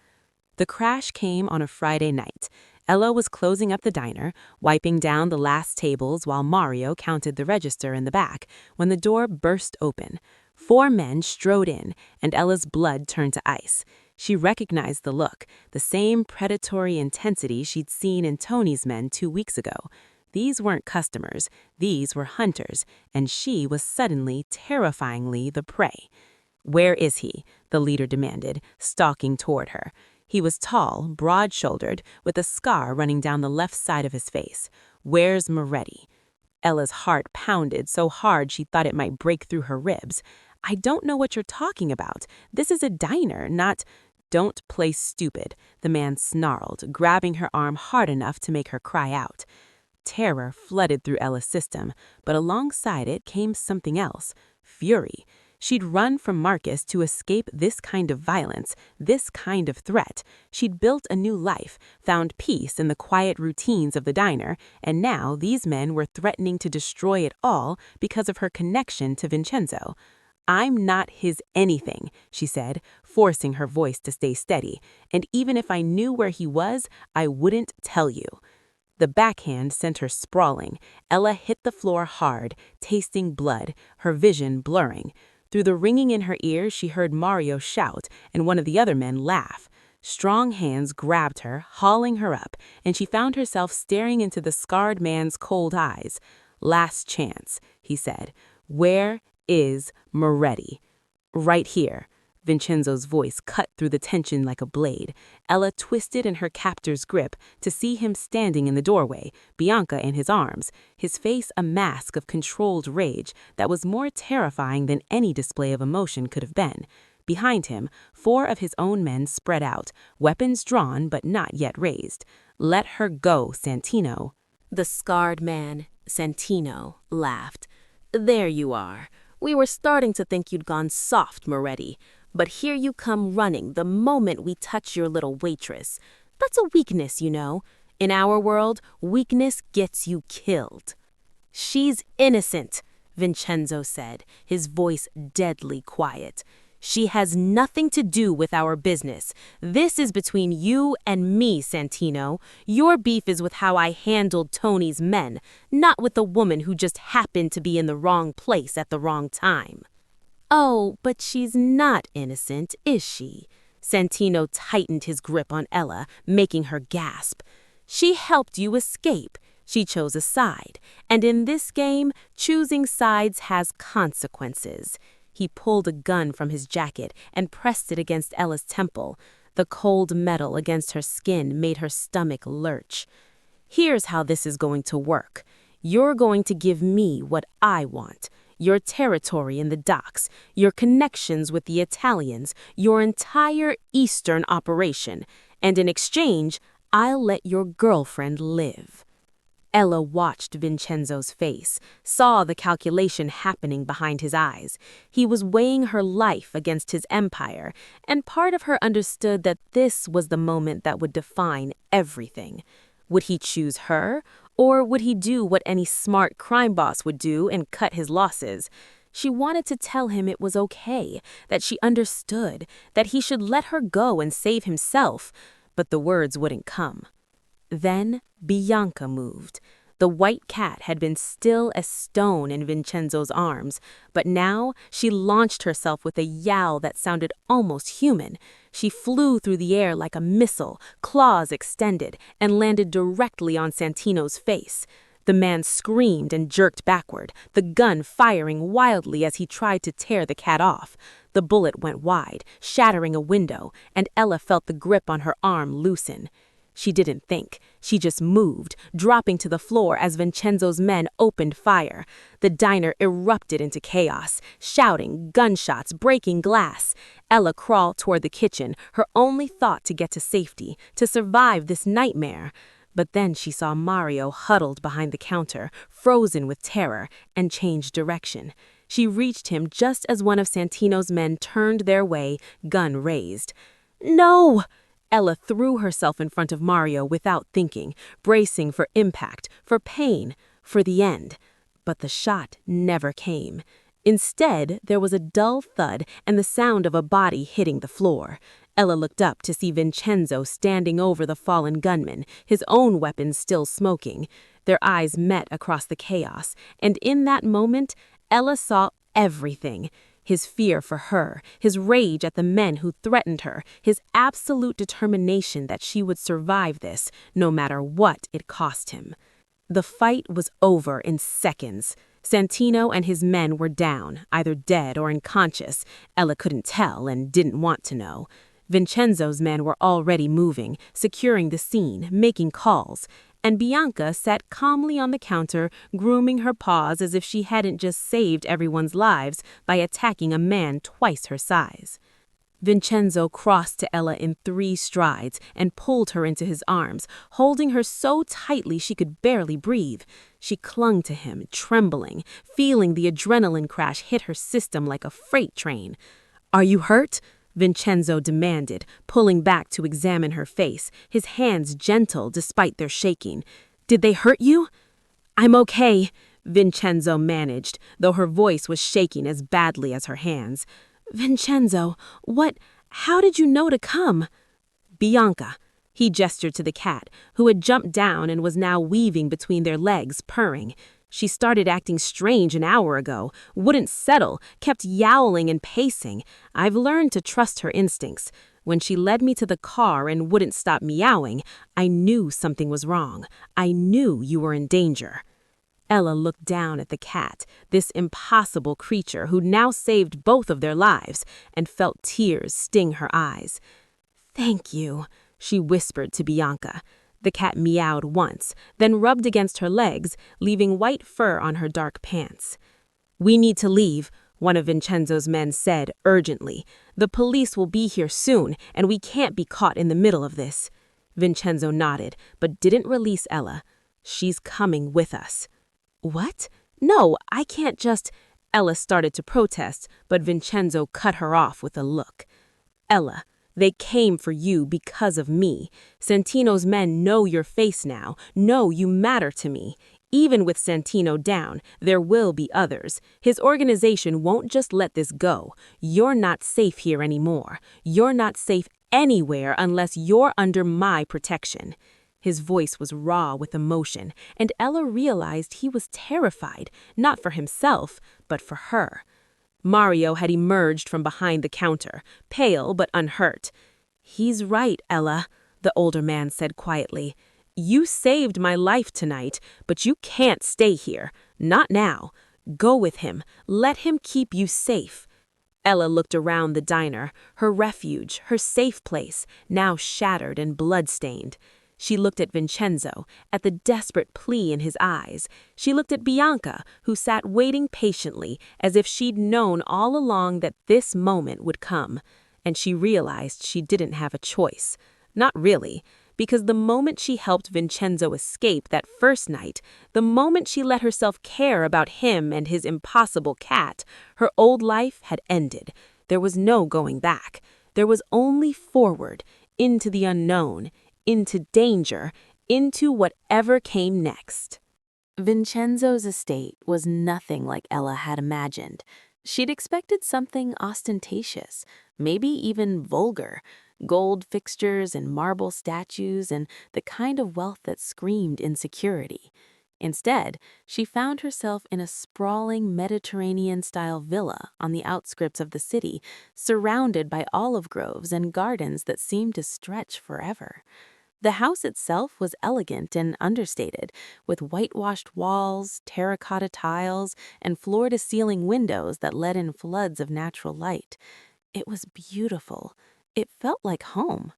The crash came on a Friday night. Ella was closing up the diner, wiping down the last tables while Mario counted the register in the back, when the door burst open. 4 men strode in, and Ella's blood turned to ice. She recognized the look, the same predatory intensity she'd seen in Tony's men 2 weeks ago. These weren't customers, these were hunters, and she was suddenly, terrifyingly the prey. "Where is he?" the leader demanded, stalking toward her. He was tall, broad-shouldered, with a scar running down the left side of his face. "Where's Moretti?" Ella's heart pounded so hard she thought it might break through her ribs. "I don't know what you're talking about. This is a diner, not—" "Don't play stupid," the man snarled, grabbing her arm hard enough to make her cry out. Terror flooded through Ella's system, but alongside it came something else, fury. She'd run from Marcus to escape this kind of violence, this kind of threat. She'd built a new life, found peace in the quiet routines of the diner, and now these men were threatening to destroy it all because of her connection to Vincenzo. "I'm not his anything," she said, forcing her voice to stay steady, "and even if I knew where he was, I wouldn't tell you." The backhand sent her sprawling. Ella hit the floor hard, tasting blood, her vision blurring. Through the ringing in her ears, she heard Mario shout and one of the other men laugh. Strong hands grabbed her, hauling her up, and she found herself staring into the scarred man's cold eyes. "Last chance," he said. "Where is Moretti?" "Right here." Vincenzo's voice cut through the tension like a blade. Ella twisted in her captor's grip to see him standing in the doorway, Bianca in his arms, his face a mask of controlled rage that was more terrifying than any display of emotion could have been. Behind him, 4 of his own men spread out, weapons drawn but not yet raised. "Let her go, Santino." The scarred man, Santino, laughed. "There you are. We were starting to think you'd gone soft, Moretti. But here you come running the moment we touch your little waitress. That's a weakness, you know. In our world, weakness gets you killed." "She's innocent," Vincenzo said, his voice deadly quiet. "She has nothing to do with our business. This is between you and me, Santino. Your beef is with how I handled Tony's men, not with the woman who just happened to be in the wrong place at the wrong time." "Oh, but she's not innocent, is she?" Santino tightened his grip on Ella, making her gasp. "She helped you escape. She chose a side. And in this game, choosing sides has consequences." He pulled a gun from his jacket and pressed it against Ella's temple. The cold metal against her skin made her stomach lurch. "Here's how this is going to work. You're going to give me what I want. Your territory in the docks, your connections with the Italians, your entire Eastern operation. And in exchange, I'll let your girlfriend live." Ella watched Vincenzo's face, saw the calculation happening behind his eyes. He was weighing her life against his empire, and part of her understood that this was the moment that would define everything. Would he choose her, or would he do what any smart crime boss would do and cut his losses? She wanted to tell him it was okay, that she understood, that he should let her go and save himself, but the words wouldn't come. Then Bianca moved. The white cat had been still as stone in Vincenzo's arms, but now she launched herself with a yowl that sounded almost human. She flew through the air like a missile, claws extended, and landed directly on Santino's face. The man screamed and jerked backward, the gun firing wildly as he tried to tear the cat off. The bullet went wide, shattering a window, and Ella felt the grip on her arm loosen. She didn't think. She just moved, dropping to the floor as Vincenzo's men opened fire. The diner erupted into chaos, shouting, gunshots, breaking glass. Ella crawled toward the kitchen, her only thought to get to safety, to survive this nightmare. But then she saw Mario huddled behind the counter, frozen with terror, and changed direction. She reached him just as one of Santino's men turned their way, gun raised. "No!" Ella threw herself in front of Mario without thinking, bracing for impact, for pain, for the end. But the shot never came. Instead, there was a dull thud and the sound of a body hitting the floor. Ella looked up to see Vincenzo standing over the fallen gunman, his own weapon still smoking. Their eyes met across the chaos, and in that moment, Ella saw everything. His fear for her, his rage at the men who threatened her, his absolute determination that she would survive this, no matter what it cost him. The fight was over in seconds. Santino and his men were down, either dead or unconscious. Ella couldn't tell and didn't want to know. Vincenzo's men were already moving, securing the scene, making calls. And Bianca sat calmly on the counter, grooming her paws as if she hadn't just saved everyone's lives by attacking a man twice her size. Vincenzo crossed to Ella in 3 strides and pulled her into his arms, holding her so tightly she could barely breathe. She clung to him, trembling, feeling the adrenaline crash hit her system like a freight train. "Are you hurt?" Vincenzo demanded, pulling back to examine her face, his hands gentle despite their shaking. "Did they hurt you?" "I'm okay," Vincenzo managed, though her voice was shaking as badly as her hands. "Vincenzo, how did you know to come?" "Bianca." He gestured to the cat, who had jumped down and was now weaving between their legs, purring. "She started acting strange an hour ago, wouldn't settle, kept yowling and pacing. I've learned to trust her instincts. When she led me to the car and wouldn't stop meowing, I knew something was wrong. I knew you were in danger." Ella looked down at the cat, this impossible creature who'd now saved both of their lives, and felt tears sting her eyes. "Thank you," she whispered to Bianca. The cat meowed once, then rubbed against her legs, leaving white fur on her dark pants. "We need to leave," one of Vincenzo's men said urgently. "The police will be here soon, and we can't be caught in the middle of this." Vincenzo nodded, but didn't release Ella. "She's coming with us." "What? No, I can't just—" Ella started to protest, but Vincenzo cut her off with a look. "Ella, they came for you because of me. Santino's men know your face now, know you matter to me. Even with Santino down, there will be others. His organization won't just let this go. You're not safe here anymore. You're not safe anywhere unless you're under my protection." His voice was raw with emotion, and Ella realized he was terrified, not for himself, but for her. Mario had emerged from behind the counter, pale but unhurt. "He's right, Ella," the older man said quietly. "You saved my life tonight, but you can't stay here. Not now. Go with him. Let him keep you safe." Ella looked around the diner, her refuge, her safe place, now shattered and blood-stained. She looked at Vincenzo, at the desperate plea in his eyes. She looked at Bianca, who sat waiting patiently, as if she'd known all along that this moment would come. And she realized she didn't have a choice. Not really, because the moment she helped Vincenzo escape that first night, the moment she let herself care about him and his impossible cat, her old life had ended. There was no going back. There was only forward, into the unknown, into danger, into whatever came next. Vincenzo's estate was nothing like Ella had imagined. She'd expected something ostentatious, maybe even vulgar, gold fixtures and marble statues and the kind of wealth that screamed insecurity. Instead, she found herself in a sprawling Mediterranean-style villa on the outskirts of the city, surrounded by olive groves and gardens that seemed to stretch forever. The house itself was elegant and understated, with whitewashed walls, terracotta tiles, and floor-to-ceiling windows that let in floods of natural light. It was beautiful. It felt like home.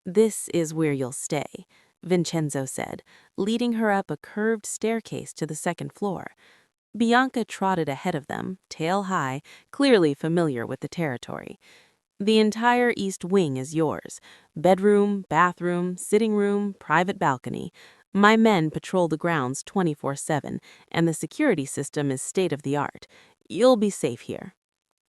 "This is where you'll stay," Vincenzo said, leading her up a curved staircase to the second floor. Bianca trotted ahead of them, tail high, clearly familiar with the territory. "The entire east wing is yours. Bedroom, bathroom, sitting room, private balcony. My men patrol the grounds 24/7, and the security system is state-of-the-art. You'll be safe here."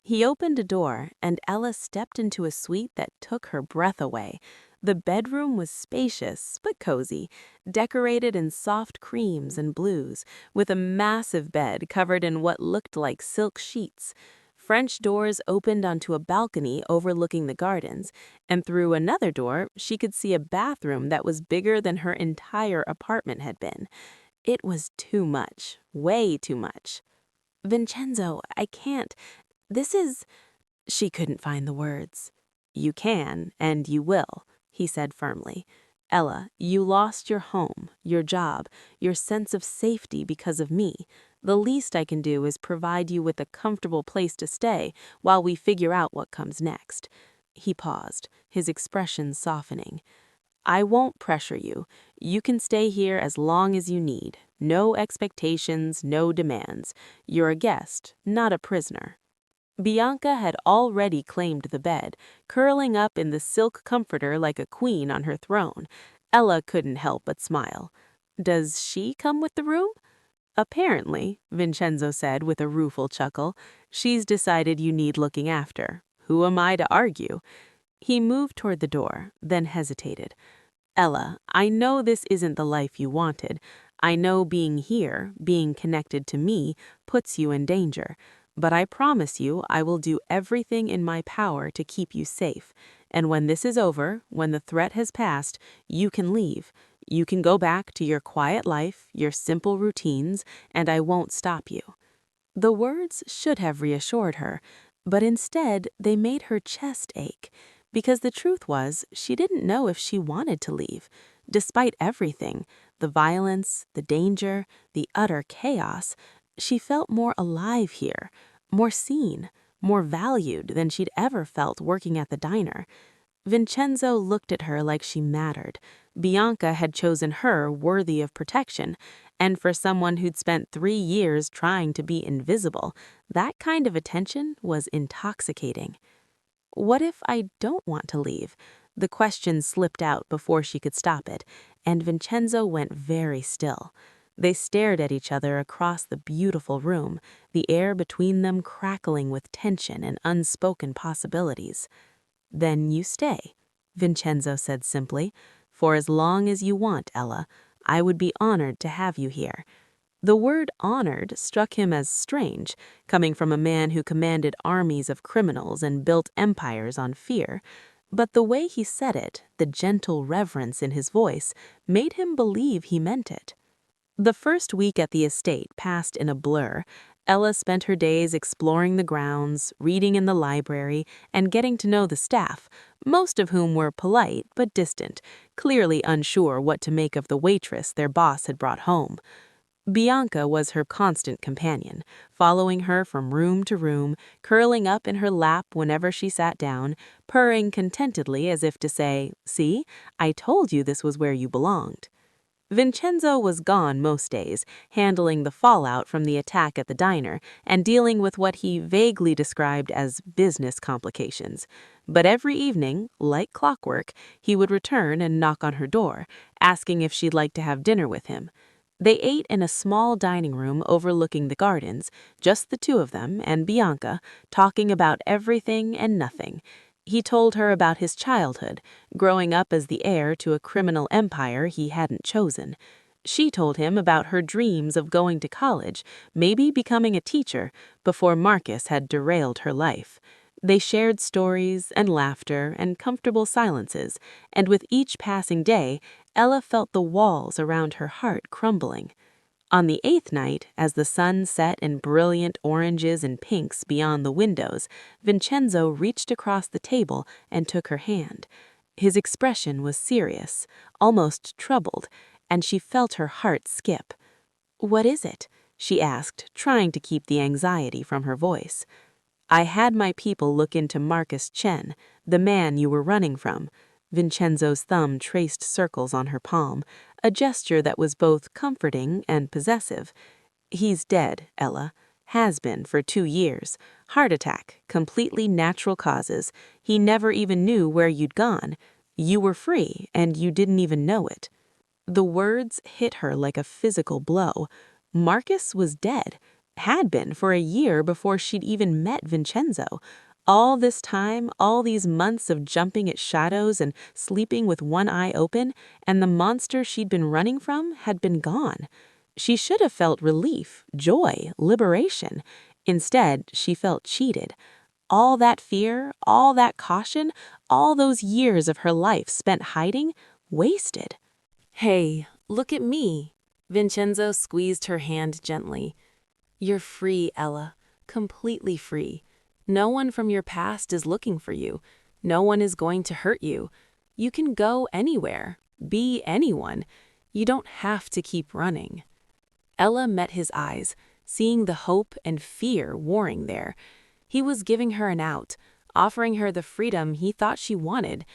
He opened a door, and Ella stepped into a suite that took her breath away. The bedroom was spacious but cozy, decorated in soft creams and blues, with a massive bed covered in what looked like silk sheets. French doors opened onto a balcony overlooking the gardens, and through another door she could see a bathroom that was bigger than her entire apartment had been. It was too much, way too much. "Vincenzo, I can't. This is—" She couldn't find the words. "You can, and you will," he said firmly. "Ella, you lost your home, your job, your sense of safety because of me. The least I can do is provide you with a comfortable place to stay while we figure out what comes next." He paused, his expression softening. "I won't pressure you. You can stay here as long as you need. No expectations, no demands. You're a guest, not a prisoner." Bianca had already claimed the bed, curling up in the silk comforter like a queen on her throne. Ella couldn't help but smile. "Does she come with the room?" "Apparently," Vincenzo said with a rueful chuckle. "She's decided you need looking after. Who am I to argue?" He moved toward the door, then hesitated. "Ella, I know this isn't the life you wanted. I know being here, being connected to me, puts you in danger. But I promise you I will do everything in my power to keep you safe. And when this is over, when the threat has passed, you can leave. You can go back to your quiet life, your simple routines, and I won't stop you." The words should have reassured her, but instead they made her chest ache, because the truth was she didn't know if she wanted to leave. Despite everything, the violence, the danger, the utter chaos, she felt more alive here, more seen, more valued than she'd ever felt working at the diner. Vincenzo looked at her like she mattered. Bianca had chosen her worthy of protection, and for someone who'd spent 3 years trying to be invisible, that kind of attention was intoxicating. "What if I don't want to leave?" The question slipped out before she could stop it, and Vincenzo went very still. They stared at each other across the beautiful room, the air between them crackling with tension and unspoken possibilities. "Then you stay," Vincenzo said simply. "For as long as you want, Ella. I would be honored to have you here." The word honored struck him as strange, coming from a man who commanded armies of criminals and built empires on fear. But the way he said it, the gentle reverence in his voice, made him believe he meant it. The first week at the estate passed in a blur. Ella spent her days exploring the grounds, reading in the library, and getting to know the staff, most of whom were polite but distant, clearly unsure what to make of the waitress their boss had brought home. Bianca was her constant companion, following her from room to room, curling up in her lap whenever she sat down, purring contentedly as if to say, "See, I told you this was where you belonged." Vincenzo was gone most days, handling the fallout from the attack at the diner and dealing with what he vaguely described as business complications. But every evening, like clockwork, he would return and knock on her door, asking if she'd like to have dinner with him. They ate in a small dining room overlooking the gardens, just the two of them and Bianca, talking about everything and nothing. He told her about his childhood, growing up as the heir to a criminal empire he hadn't chosen. She told him about her dreams of going to college, maybe becoming a teacher, before Marcus had derailed her life. They shared stories and laughter and comfortable silences, and with each passing day, Ella felt the walls around her heart crumbling. On the 8th night, as the sun set in brilliant oranges and pinks beyond the windows, Vincenzo reached across the table and took her hand. His expression was serious, almost troubled, and she felt her heart skip. "What is it?" she asked, trying to keep the anxiety from her voice. "I had my people look into Marcus Chen, the man you were running from." Vincenzo's thumb traced circles on her palm, a gesture that was both comforting and possessive. "He's dead, Ella. Has been for 2 years. Heart attack, completely natural causes. He never even knew where you'd gone. You were free, and you didn't even know it." The words hit her like a physical blow. Marcus was dead. Had been for a year before she'd even met Vincenzo. All this time, all these months of jumping at shadows and sleeping with one eye open, and the monster she'd been running from had been gone. She should have felt relief, joy, liberation. Instead, she felt cheated. All that fear, all that caution, all those years of her life spent hiding, wasted. "Hey, look at me." Vincenzo squeezed her hand gently. "You're free, Ella. Completely free. No one from your past is looking for you. No one is going to hurt you. You can go anywhere, be anyone. You don't have to keep running." Ella met his eyes, seeing the hope and fear warring there. He was giving her an out, offering her the freedom he thought she wanted.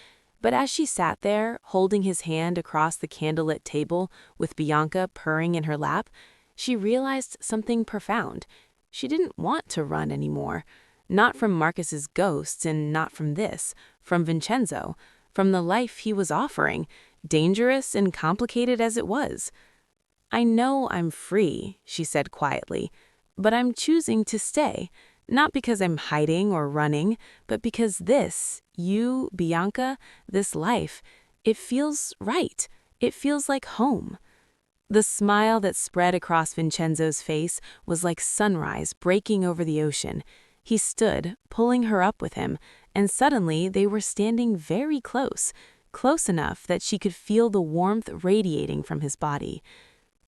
But as she sat there, holding his hand across the candlelit table with Bianca purring in her lap, she realized something profound. She didn't want to run anymore. Not from Marcus's ghosts and not from this, from Vincenzo, from the life he was offering, dangerous and complicated as it was. "I know I'm free," she said quietly, "but I'm choosing to stay. Not because I'm hiding or running, but because this, you, Bianca, this life, it feels right. It feels like home." The smile that spread across Vincenzo's face was like sunrise breaking over the ocean. He stood, pulling her up with him, and suddenly they were standing very close, close enough that she could feel the warmth radiating from his body.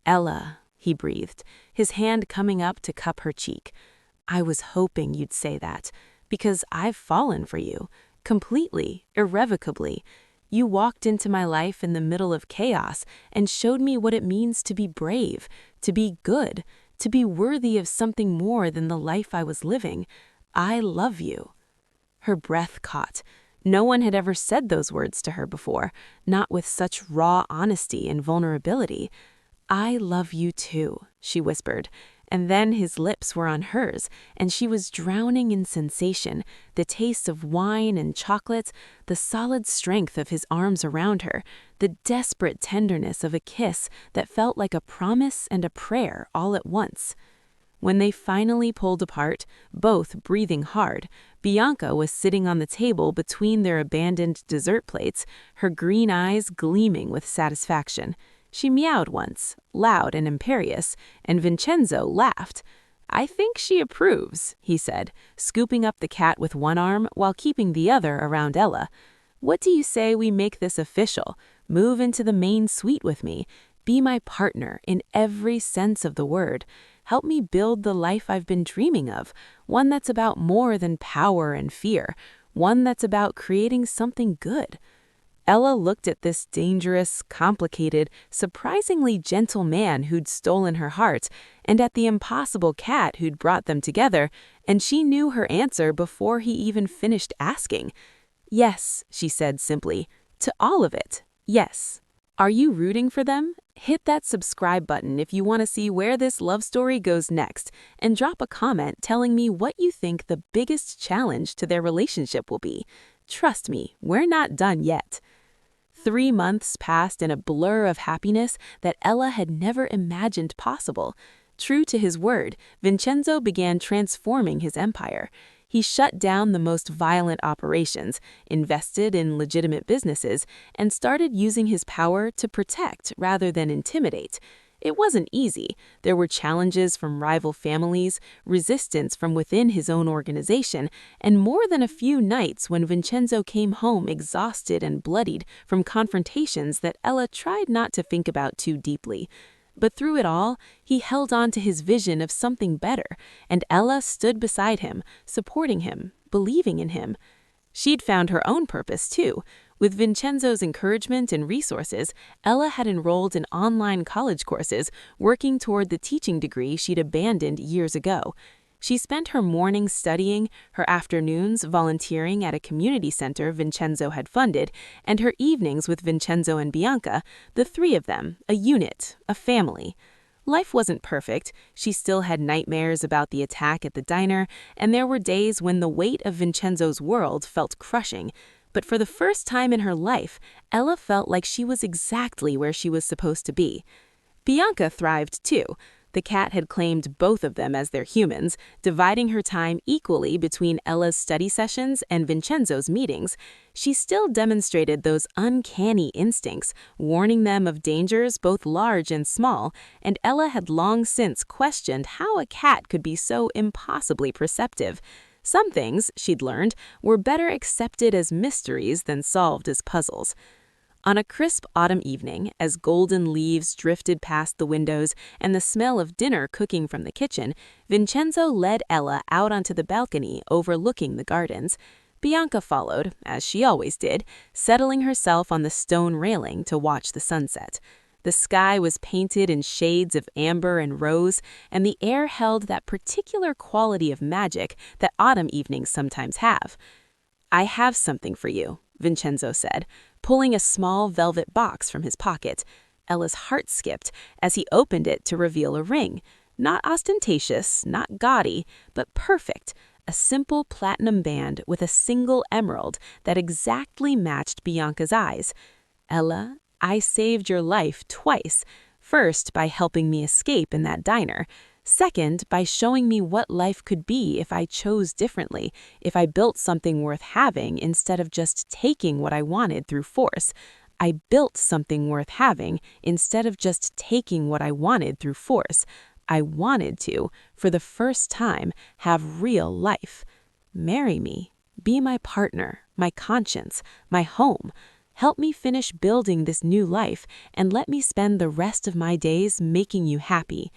"Ella," he breathed, his hand coming up to cup her cheek. "I was hoping you'd say that, because I've fallen for you, completely, irrevocably. You walked into my life in the middle of chaos and showed me what it means to be brave, to be good, to be worthy of something more than the life I was living. I love you." Her breath caught. No one had ever said those words to her before, not with such raw honesty and vulnerability. "I love you too," she whispered. And then his lips were on hers, and she was drowning in sensation, the taste of wine and chocolate, the solid strength of his arms around her, the desperate tenderness of a kiss that felt like a promise and a prayer all at once. When they finally pulled apart, both breathing hard, Bianca was sitting on the table between their abandoned dessert plates, her green eyes gleaming with satisfaction. She meowed once, loud and imperious, and Vincenzo laughed. "I think she approves," he said, scooping up the cat with one arm while keeping the other around Ella. "What do you say we make this official? Move into the main suite with me. Be my partner in every sense of the word. Help me build the life I've been dreaming of, one that's about more than power and fear, one that's about creating something good." Ella looked at this dangerous, complicated, surprisingly gentle man who'd stolen her heart, and at the impossible cat who'd brought them together, and she knew her answer before he even finished asking. "Yes," she said simply, "to all of it, yes." Are you rooting for them? Hit that subscribe button if you want to see where this love story goes next, and drop a comment telling me what you think the biggest challenge to their relationship will be. Trust me, we're not done yet. 3 months passed in a blur of happiness that Ella had never imagined possible. True to his word, Vincenzo began transforming his empire. He shut down the most violent operations, invested in legitimate businesses, and started using his power to protect rather than intimidate. It wasn't easy. There were challenges from rival families, resistance from within his own organization, and more than a few nights when Vincenzo came home exhausted and bloodied from confrontations that Ella tried not to think about too deeply. But through it all, he held on to his vision of something better, and Ella stood beside him, supporting him, believing in him. She'd found her own purpose, too. With Vincenzo's encouragement and resources, Ella had enrolled in online college courses, working toward the teaching degree she'd abandoned years ago. She spent her mornings studying, her afternoons volunteering at a community center Vincenzo had funded, and her evenings with Vincenzo and Bianca, the three of them, a unit, a family. Life wasn't perfect. She still had nightmares about the attack at the diner, and there were days when the weight of Vincenzo's world felt crushing. But for the first time in her life, Ella felt like she was exactly where she was supposed to be. Bianca thrived too. The cat had claimed both of them as their humans, dividing her time equally between Ella's study sessions and Vincenzo's meetings. She still demonstrated those uncanny instincts, warning them of dangers both large and small, and Ella had long since questioned how a cat could be so impossibly perceptive. Some things, she'd learned, were better accepted as mysteries than solved as puzzles. On a crisp autumn evening, as golden leaves drifted past the windows and the smell of dinner cooking from the kitchen, Vincenzo led Ella out onto the balcony overlooking the gardens. Bianca followed, as she always did, settling herself on the stone railing to watch the sunset. The sky was painted in shades of amber and rose, and the air held that particular quality of magic that autumn evenings sometimes have. "I have something for you," Vincenzo said, pulling a small velvet box from his pocket. Ella's heart skipped as he opened it to reveal a ring. Not ostentatious, not gaudy, but perfect. A simple platinum band with a single emerald that exactly matched Bianca's eyes. "Ella, I saved your life twice. First, by helping me escape in that diner. Second, by showing me what life could be if I chose differently, if I built something worth having instead of just taking what I wanted through force. I built something worth having instead of just taking what I wanted through force. I wanted to, for the first time, have real life. Marry me. Be my partner, my conscience, my home. Help me finish building this new life and let me spend the rest of my days making you happy."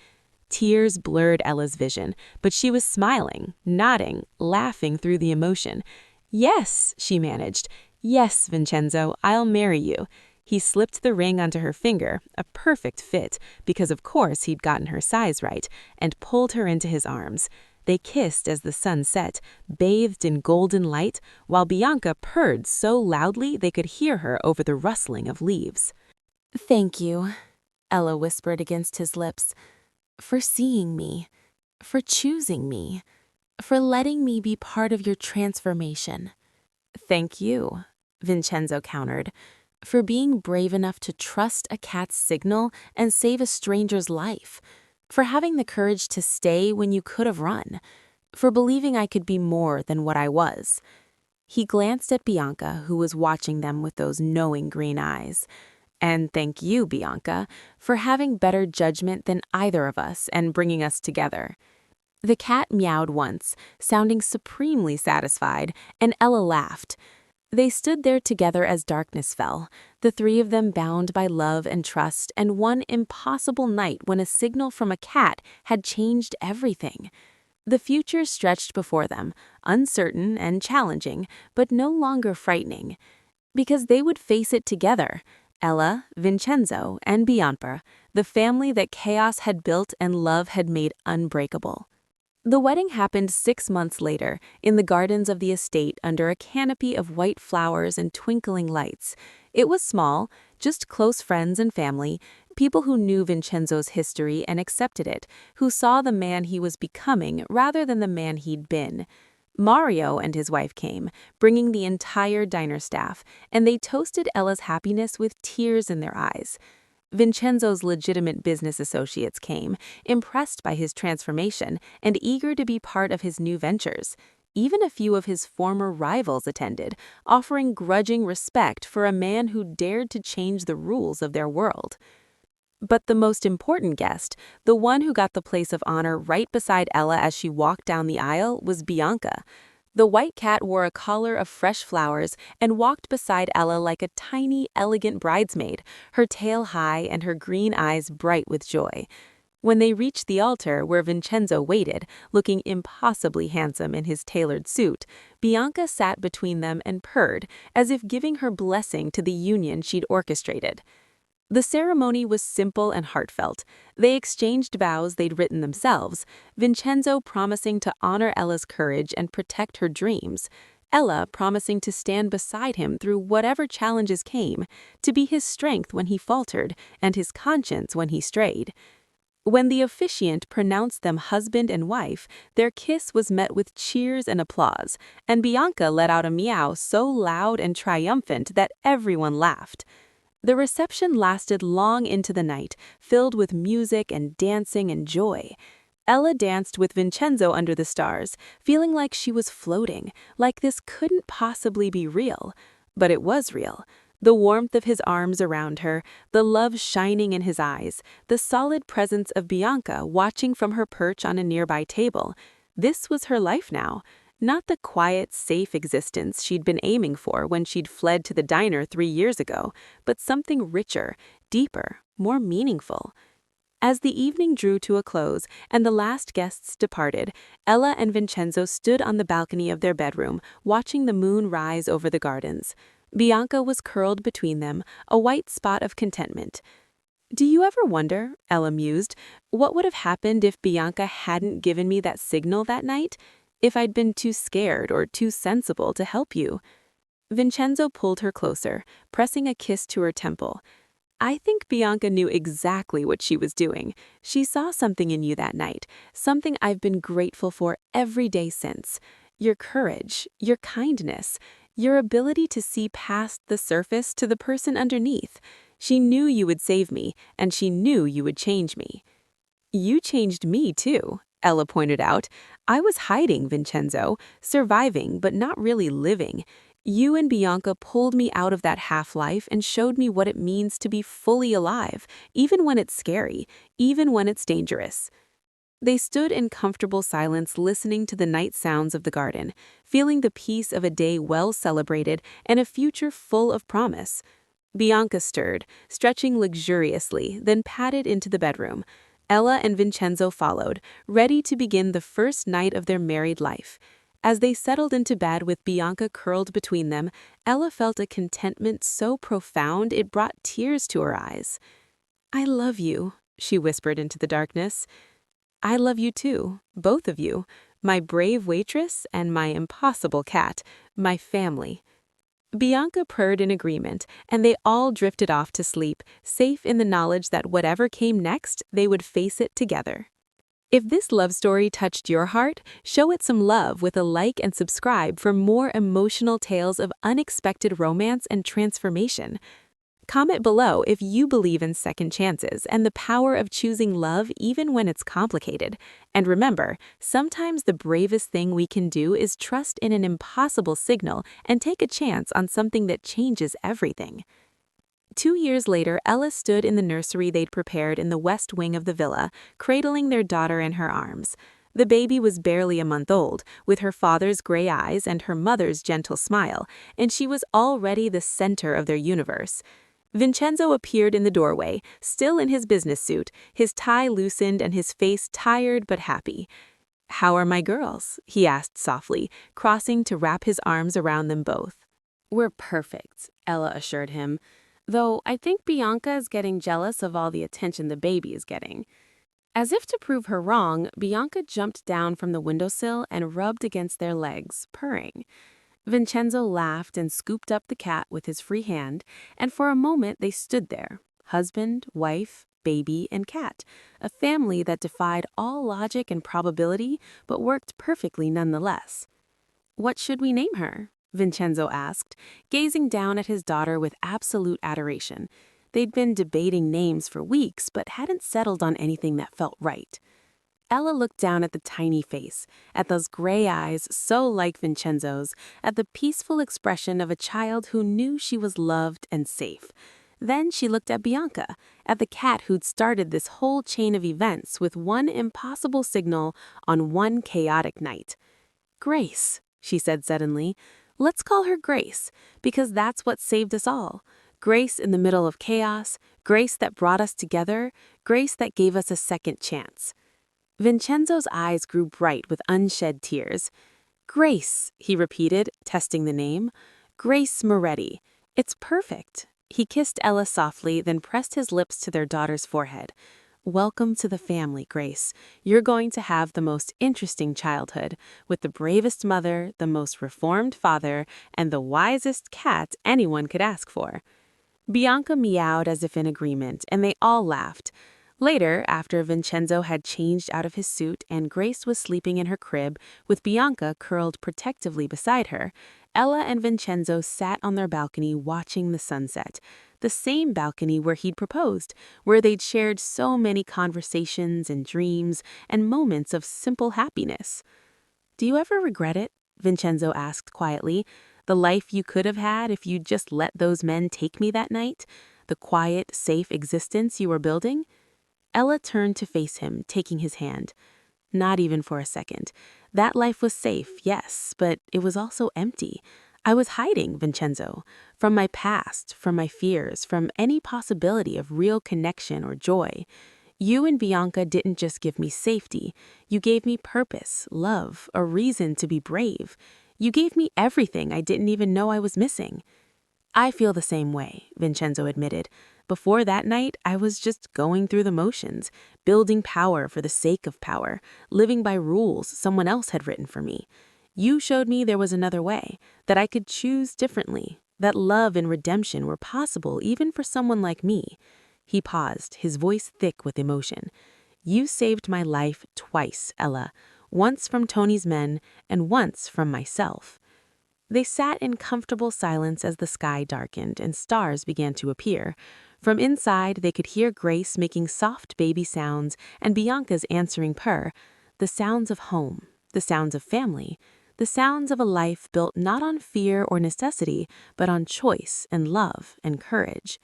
Tears blurred Ella's vision, but she was smiling, nodding, laughing through the emotion. "Yes," she managed. "Yes, Vincenzo, I'll marry you." He slipped the ring onto her finger, a perfect fit, because of course he'd gotten her size right, and pulled her into his arms. They kissed as the sun set, bathed in golden light, while Bianca purred so loudly they could hear her over the rustling of leaves. "Thank you," Ella whispered against his lips. "For seeing me, for choosing me, for letting me be part of your transformation." "Thank you," Vincenzo countered, "for being brave enough to trust a cat's signal and save a stranger's life, for having the courage to stay when you could have run, for believing I could be more than what I was." He glanced at Bianca, who was watching them with those knowing green eyes. "And thank you, Bianca, for having better judgment than either of us and bringing us together." The cat meowed once, sounding supremely satisfied, and Ella laughed. They stood there together as darkness fell, the three of them bound by love and trust, and one impossible night when a signal from a cat had changed everything. The future stretched before them, uncertain and challenging, but no longer frightening, because they would face it together. Ella, Vincenzo, and Bianca, the family that chaos had built and love had made unbreakable. The wedding happened 6 months later, in the gardens of the estate under a canopy of white flowers and twinkling lights. It was small, just close friends and family, people who knew Vincenzo's history and accepted it, who saw the man he was becoming rather than the man he'd been. Mario and his wife came, bringing the entire diner staff, and they toasted Ella's happiness with tears in their eyes. Vincenzo's legitimate business associates came, impressed by his transformation and eager to be part of his new ventures. Even a few of his former rivals attended, offering grudging respect for a man who dared to change the rules of their world. But the most important guest, the one who got the place of honor right beside Ella as she walked down the aisle, was Bianca. The white cat wore a collar of fresh flowers and walked beside Ella like a tiny, elegant bridesmaid, her tail high and her green eyes bright with joy. When they reached the altar where Vincenzo waited, looking impossibly handsome in his tailored suit, Bianca sat between them and purred, as if giving her blessing to the union she'd orchestrated. The ceremony was simple and heartfelt. They exchanged vows they'd written themselves, Vincenzo promising to honor Ella's courage and protect her dreams, Ella promising to stand beside him through whatever challenges came, to be his strength when he faltered and his conscience when he strayed. When the officiant pronounced them husband and wife, their kiss was met with cheers and applause, and Bianca let out a meow so loud and triumphant that everyone laughed. The reception lasted long into the night, filled with music and dancing and joy. Ella danced with Vincenzo under the stars, feeling like she was floating, like this couldn't possibly be real. But it was real. The warmth of his arms around her, the love shining in his eyes, the solid presence of Bianca watching from her perch on a nearby table. This was her life now. Not the quiet, safe existence she'd been aiming for when she'd fled to the diner 3 years ago, but something richer, deeper, more meaningful. As the evening drew to a close and the last guests departed, Ella and Vincenzo stood on the balcony of their bedroom, watching the moon rise over the gardens. Bianca was curled between them, a white spot of contentment. "Do you ever wonder," Ella mused, "what would have happened if Bianca hadn't given me that signal that night? If I'd been too scared or too sensible to help you?" Vincenzo pulled her closer, pressing a kiss to her temple. "I think Bianca knew exactly what she was doing. She saw something in you that night, something I've been grateful for every day since. Your courage, your kindness, your ability to see past the surface to the person underneath. She knew you would save me, and she knew you would change me." "You changed me, too," Ella pointed out. "I was hiding, Vincenzo, surviving but not really living. You and Bianca pulled me out of that half-life and showed me what it means to be fully alive, even when it's scary, even when it's dangerous." They stood in comfortable silence listening to the night sounds of the garden, feeling the peace of a day well celebrated and a future full of promise. Bianca stirred, stretching luxuriously, then padded into the bedroom. Ella and Vincenzo followed, ready to begin the first night of their married life. As they settled into bed with Bianca curled between them, Ella felt a contentment so profound it brought tears to her eyes. "I love you," she whispered into the darkness. "I love you too, both of you, my brave waitress and my impossible cat, my family." Bianca purred in agreement, and they all drifted off to sleep, safe in the knowledge that whatever came next, they would face it together. If this love story touched your heart, show it some love with a like and subscribe for more emotional tales of unexpected romance and transformation. Comment below if you believe in second chances and the power of choosing love even when it's complicated. And remember, sometimes the bravest thing we can do is trust in an impossible signal and take a chance on something that changes everything. 2 years later, Ella stood in the nursery they'd prepared in the west wing of the villa, cradling their daughter in her arms. The baby was barely a month old, with her father's gray eyes and her mother's gentle smile, and she was already the center of their universe. Vincenzo appeared in the doorway, still in his business suit, his tie loosened and his face tired but happy. "How are my girls?" he asked softly, crossing to wrap his arms around them both. "We're perfect," Ella assured him, "though I think Bianca is getting jealous of all the attention the baby is getting." As if to prove her wrong, Bianca jumped down from the windowsill and rubbed against their legs, purring. Vincenzo laughed and scooped up the cat with his free hand, and for a moment they stood there, husband, wife, baby, and cat, a family that defied all logic and probability, but worked perfectly nonetheless. "What should we name her?" Vincenzo asked, gazing down at his daughter with absolute adoration. They'd been debating names for weeks, but hadn't settled on anything that felt right. Ella looked down at the tiny face, at those gray eyes so like Vincenzo's, at the peaceful expression of a child who knew she was loved and safe. Then she looked at Bianca, at the cat who'd started this whole chain of events with one impossible signal on one chaotic night. "Grace," she said suddenly. Let's call her Grace, because that's what saved us all. Grace in the middle of chaos, grace that brought us together, grace that gave us a second chance. Vincenzo's eyes grew bright with unshed tears. Grace, he repeated, testing the name. Grace Moretti. It's perfect. He kissed Ella softly, then pressed his lips to their daughter's forehead. Welcome to the family, Grace. You're going to have the most interesting childhood, with the bravest mother, the most reformed father, and the wisest cat anyone could ask for. Bianca meowed as if in agreement, and they all laughed. Later, after Vincenzo had changed out of his suit and Grace was sleeping in her crib with Bianca curled protectively beside her, Ella and Vincenzo sat on their balcony watching the sunset, the same balcony where he'd proposed, where they'd shared so many conversations and dreams and moments of simple happiness. "Do you ever regret it?" Vincenzo asked quietly. "The life you could have had if you'd just let those men take me that night? The quiet, safe existence you were building?" Ella turned to face him, taking his hand. "Not even for a second. That life was safe, yes, but it was also empty. I was hiding, Vincenzo, from my past, from my fears, from any possibility of real connection or joy. You and Bianca didn't just give me safety. You gave me purpose, love, a reason to be brave. You gave me everything I didn't even know I was missing." "I feel the same way," Vincenzo admitted. "Before that night, I was just going through the motions, building power for the sake of power, living by rules someone else had written for me. You showed me there was another way, that I could choose differently, that love and redemption were possible even for someone like me." He paused, his voice thick with emotion. "You saved my life twice, Ella, once from Tony's men and once from myself." They sat in comfortable silence as the sky darkened and stars began to appear. From inside, they could hear Grace making soft baby sounds and Bianca's answering purr, the sounds of home, the sounds of family, the sounds of a life built not on fear or necessity, but on choice and love and courage.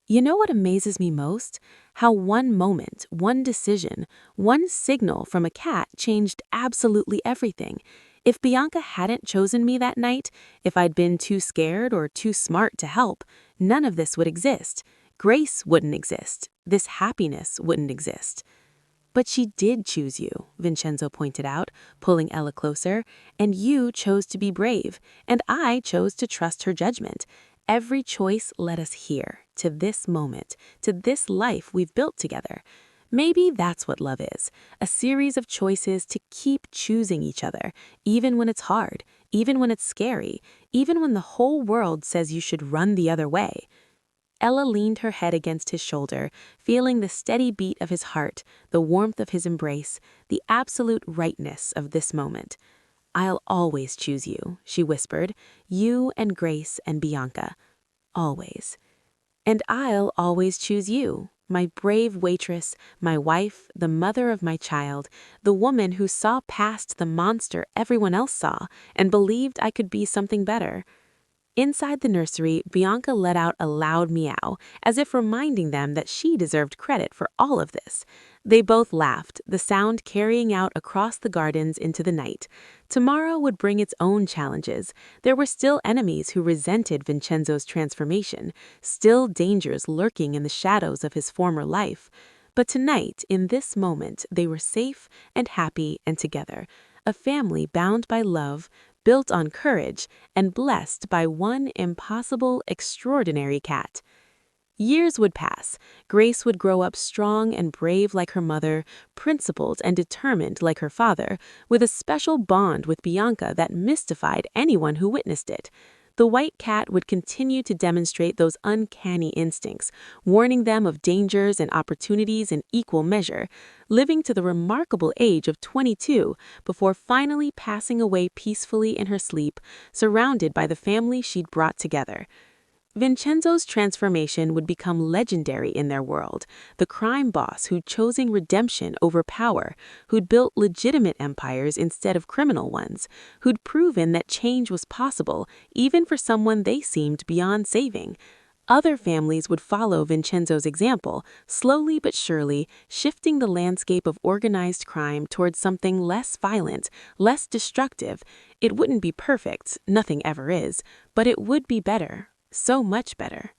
You know what amazes me most? How one moment, one decision, one signal from a cat changed absolutely everything. If Bianca hadn't chosen me that night, if I'd been too scared or too smart to help, none of this would exist. Grace wouldn't exist. This happiness wouldn't exist. "But she did choose you," Vincenzo pointed out, pulling Ella closer, "and you chose to be brave, and I chose to trust her judgment. Every choice led us here, to this moment, to this life we've built together. Maybe that's what love is, a series of choices to keep choosing each other, even when it's hard, even when it's scary, even when the whole world says you should run the other way." Ella leaned her head against his shoulder, feeling the steady beat of his heart, the warmth of his embrace, the absolute rightness of this moment. "I'll always choose you," she whispered, "you and Grace and Bianca. Always. And I'll always choose you, my brave waitress, my wife, the mother of my child, the woman who saw past the monster everyone else saw and believed I could be something better." Inside the nursery, Bianca let out a loud meow, as if reminding them that she deserved credit for all of this. They both laughed, the sound carrying out across the gardens into the night. Tomorrow would bring its own challenges. There were still enemies who resented Vincenzo's transformation, still dangers lurking in the shadows of his former life. But tonight, in this moment, they were safe and happy and together, a family bound by love, built on courage, and blessed by one impossible, extraordinary cat. Years would pass. Grace would grow up strong and brave like her mother, principled and determined like her father, with a special bond with Bianca that mystified anyone who witnessed it. The white cat would continue to demonstrate those uncanny instincts, warning them of dangers and opportunities in equal measure, living to the remarkable age of 22 before finally passing away peacefully in her sleep, surrounded by the family she'd brought together. Vincenzo's transformation would become legendary in their world, the crime boss who'd chosen redemption over power, who'd built legitimate empires instead of criminal ones, who'd proven that change was possible even for someone they seemed beyond saving. Other families would follow Vincenzo's example, slowly but surely shifting the landscape of organized crime towards something less violent, less destructive. It wouldn't be perfect, nothing ever is, but it would be better, so much better.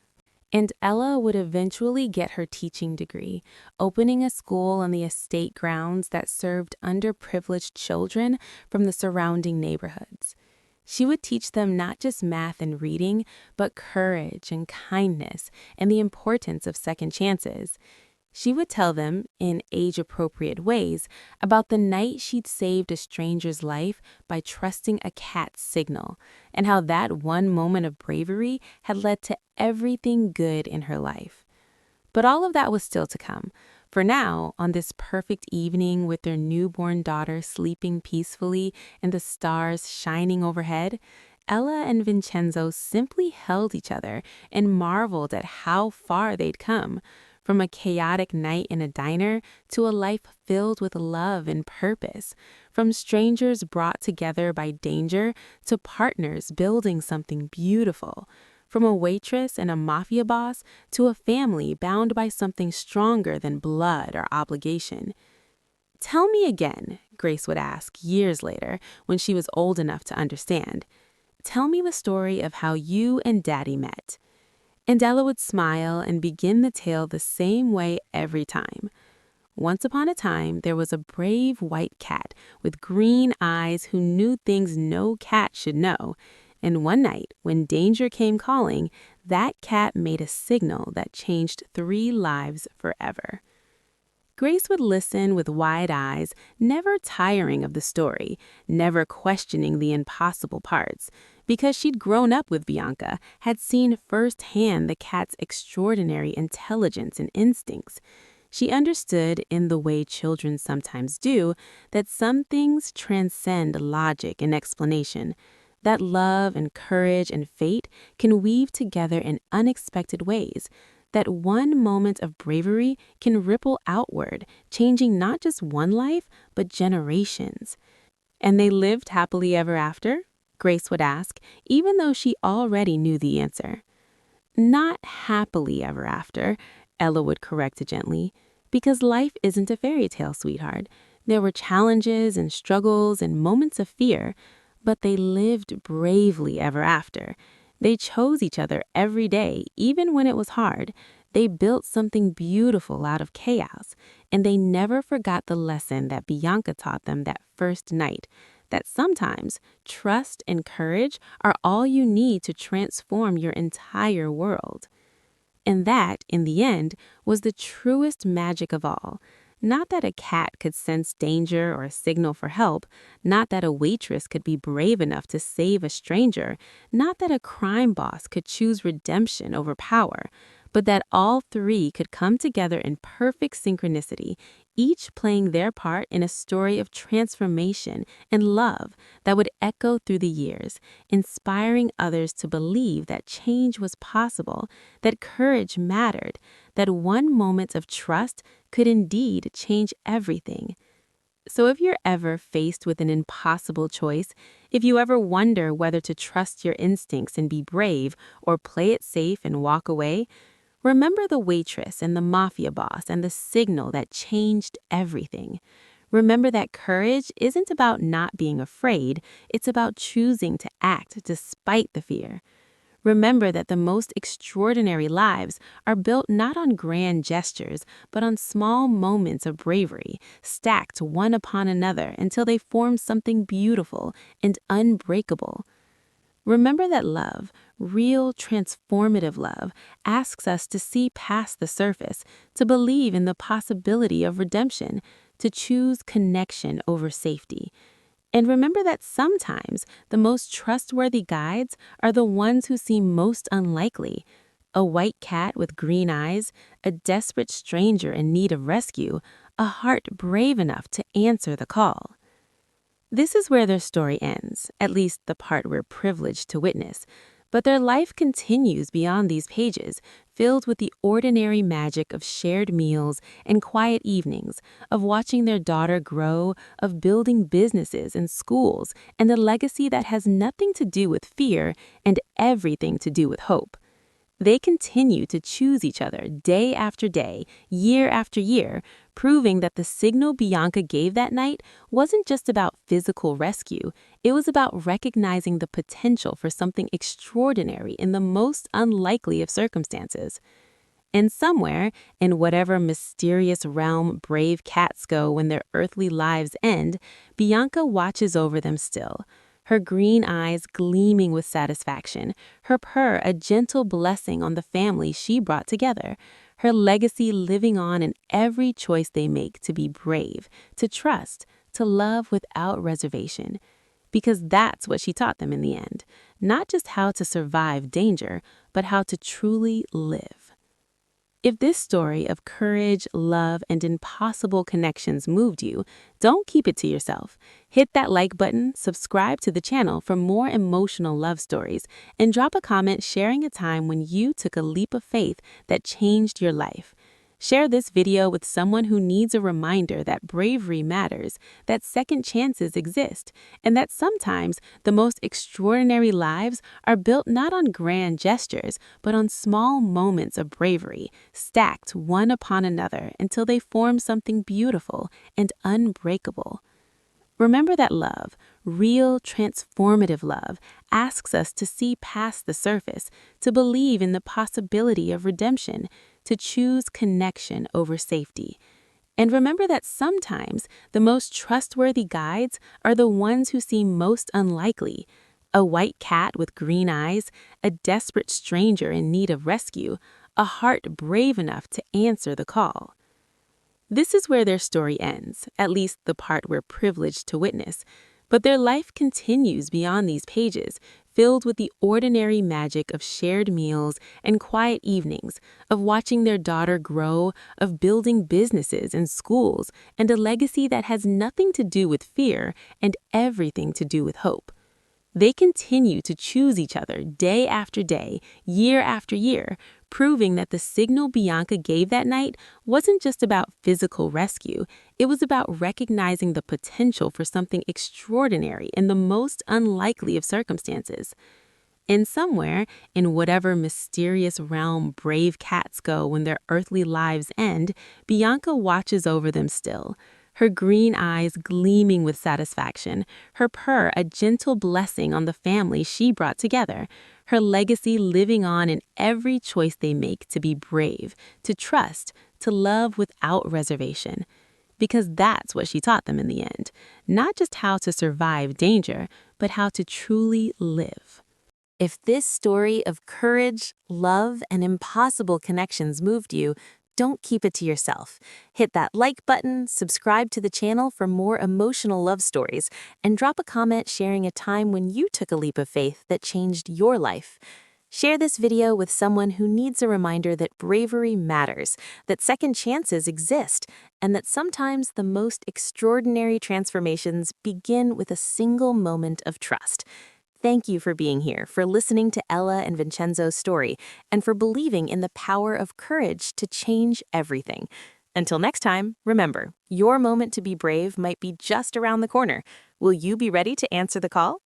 And Ella would eventually get her teaching degree, opening a school on the estate grounds that served underprivileged children from the surrounding neighborhoods. She would teach them not just math and reading, but courage and kindness and the importance of second chances. She would tell them, in age-appropriate ways, about the night she'd saved a stranger's life by trusting a cat's signal, and how that one moment of bravery had led to everything good in her life. But all of that was still to come. For now, on this perfect evening with their newborn daughter sleeping peacefully and the stars shining overhead, Ella and Vincenzo simply held each other and marveled at how far they'd come. From a chaotic night in a diner to a life filled with love and purpose. From strangers brought together by danger to partners building something beautiful. From a waitress and a mafia boss to a family bound by something stronger than blood or obligation. "Tell me again," Grace would ask years later when she was old enough to understand. "Tell me the story of how you and Daddy met." And Ella would smile and begin the tale the same way every time. Once upon a time, there was a brave white cat with green eyes who knew things no cat should know. And one night, when danger came calling, that cat made a signal that changed 3 lives forever. Grace would listen with wide eyes, never tiring of the story, never questioning the impossible parts, because she'd grown up with Bianca, had seen firsthand the cat's extraordinary intelligence and instincts. She understood, in the way children sometimes do, that some things transcend logic and explanation, that love and courage and fate can weave together in unexpected ways, that one moment of bravery can ripple outward, changing not just one life, but generations. "And they lived happily ever after?" Grace would ask, even though she already knew the answer. "Not happily ever after," Ella would correct gently, "because life isn't a fairy tale, sweetheart. There were challenges and struggles and moments of fear, but they lived bravely ever after. They chose each other every day, even when it was hard. They built something beautiful out of chaos, and they never forgot the lesson that Bianca taught them that first night, that sometimes trust and courage are all you need to transform your entire world." And that, in the end, was the truest magic of all. Not that a cat could sense danger or signal for help, not that a waitress could be brave enough to save a stranger, not that a crime boss could choose redemption over power, but that all 3 could come together in perfect synchronicity, each playing their part in a story of transformation and love that would echo through the years, inspiring others to believe that change was possible, that courage mattered, that one moment of trust could indeed change everything. So if you're ever faced with an impossible choice, if you ever wonder whether to trust your instincts and be brave or play it safe and walk away, remember the waitress and the mafia boss and the signal that changed everything. Remember that courage isn't about not being afraid, it's about choosing to act despite the fear. Remember that the most extraordinary lives are built not on grand gestures, but on small moments of bravery, stacked one upon another until they form something beautiful and unbreakable. Remember that love, real transformative love, asks us to see past the surface, to believe in the possibility of redemption, to choose connection over safety. And remember that sometimes the most trustworthy guides are the ones who seem most unlikely. A white cat with green eyes, a desperate stranger in need of rescue, a heart brave enough to answer the call. This is where their story ends, at least the part we're privileged to witness. But their life continues beyond these pages, filled with the ordinary magic of shared meals and quiet evenings, of watching their daughter grow, of building businesses and schools, and a legacy that has nothing to do with fear and everything to do with hope. They continue to choose each other day after day, year after year, proving that the signal Bianca gave that night wasn't just about physical rescue, it was about recognizing the potential for something extraordinary in the most unlikely of circumstances. And somewhere, in whatever mysterious realm brave cats go when their earthly lives end, Bianca watches over them still, her green eyes gleaming with satisfaction, her purr a gentle blessing on the family she brought together, her legacy living on in every choice they make to be brave, to trust, to love without reservation. Because that's what she taught them in the end, not just how to survive danger, but how to truly live. If this story of courage, love, and impossible connections moved you, don't keep it to yourself. Hit that like button, subscribe to the channel for more emotional love stories, and drop a comment sharing a time when you took a leap of faith that changed your life. Share this video with someone who needs a reminder that bravery matters, that second chances exist, and that sometimes the most extraordinary lives are built not on grand gestures, but on small moments of bravery, stacked one upon another until they form something beautiful and unbreakable. Remember that love, real transformative love, asks us to see past the surface, to believe in the possibility of redemption, to choose connection over safety. And remember that sometimes the most trustworthy guides are the ones who seem most unlikely. A white cat with green eyes, a desperate stranger in need of rescue, a heart brave enough to answer the call. This is where their story ends, at least the part we're privileged to witness. But their life continues beyond these pages, filled with the ordinary magic of shared meals and quiet evenings, of watching their daughter grow, of building businesses and schools, and a legacy that has nothing to do with fear and everything to do with hope. They continue to choose each other day after day, year after year, proving that the signal Bianca gave that night wasn't just about physical rescue, it was about recognizing the potential for something extraordinary in the most unlikely of circumstances. And somewhere, in whatever mysterious realm brave cats go when their earthly lives end, Bianca watches over them still, her green eyes gleaming with satisfaction, her purr a gentle blessing on the family she brought together, her legacy living on in every choice they make to be brave, to trust, to love without reservation. Because that's what she taught them in the end, not just how to survive danger, but how to truly live. If this story of courage, love, and impossible connections moved you, don't keep it to yourself. Hit that like button, subscribe to the channel for more emotional love stories, and drop a comment sharing a time when you took a leap of faith that changed your life. Share this video with someone who needs a reminder that bravery matters, that second chances exist, and that sometimes the most extraordinary transformations begin with a single moment of trust. Thank you for being here, for listening to Ella and Vincenzo's story, and for believing in the power of courage to change everything. Until next time, remember, your moment to be brave might be just around the corner. Will you be ready to answer the call?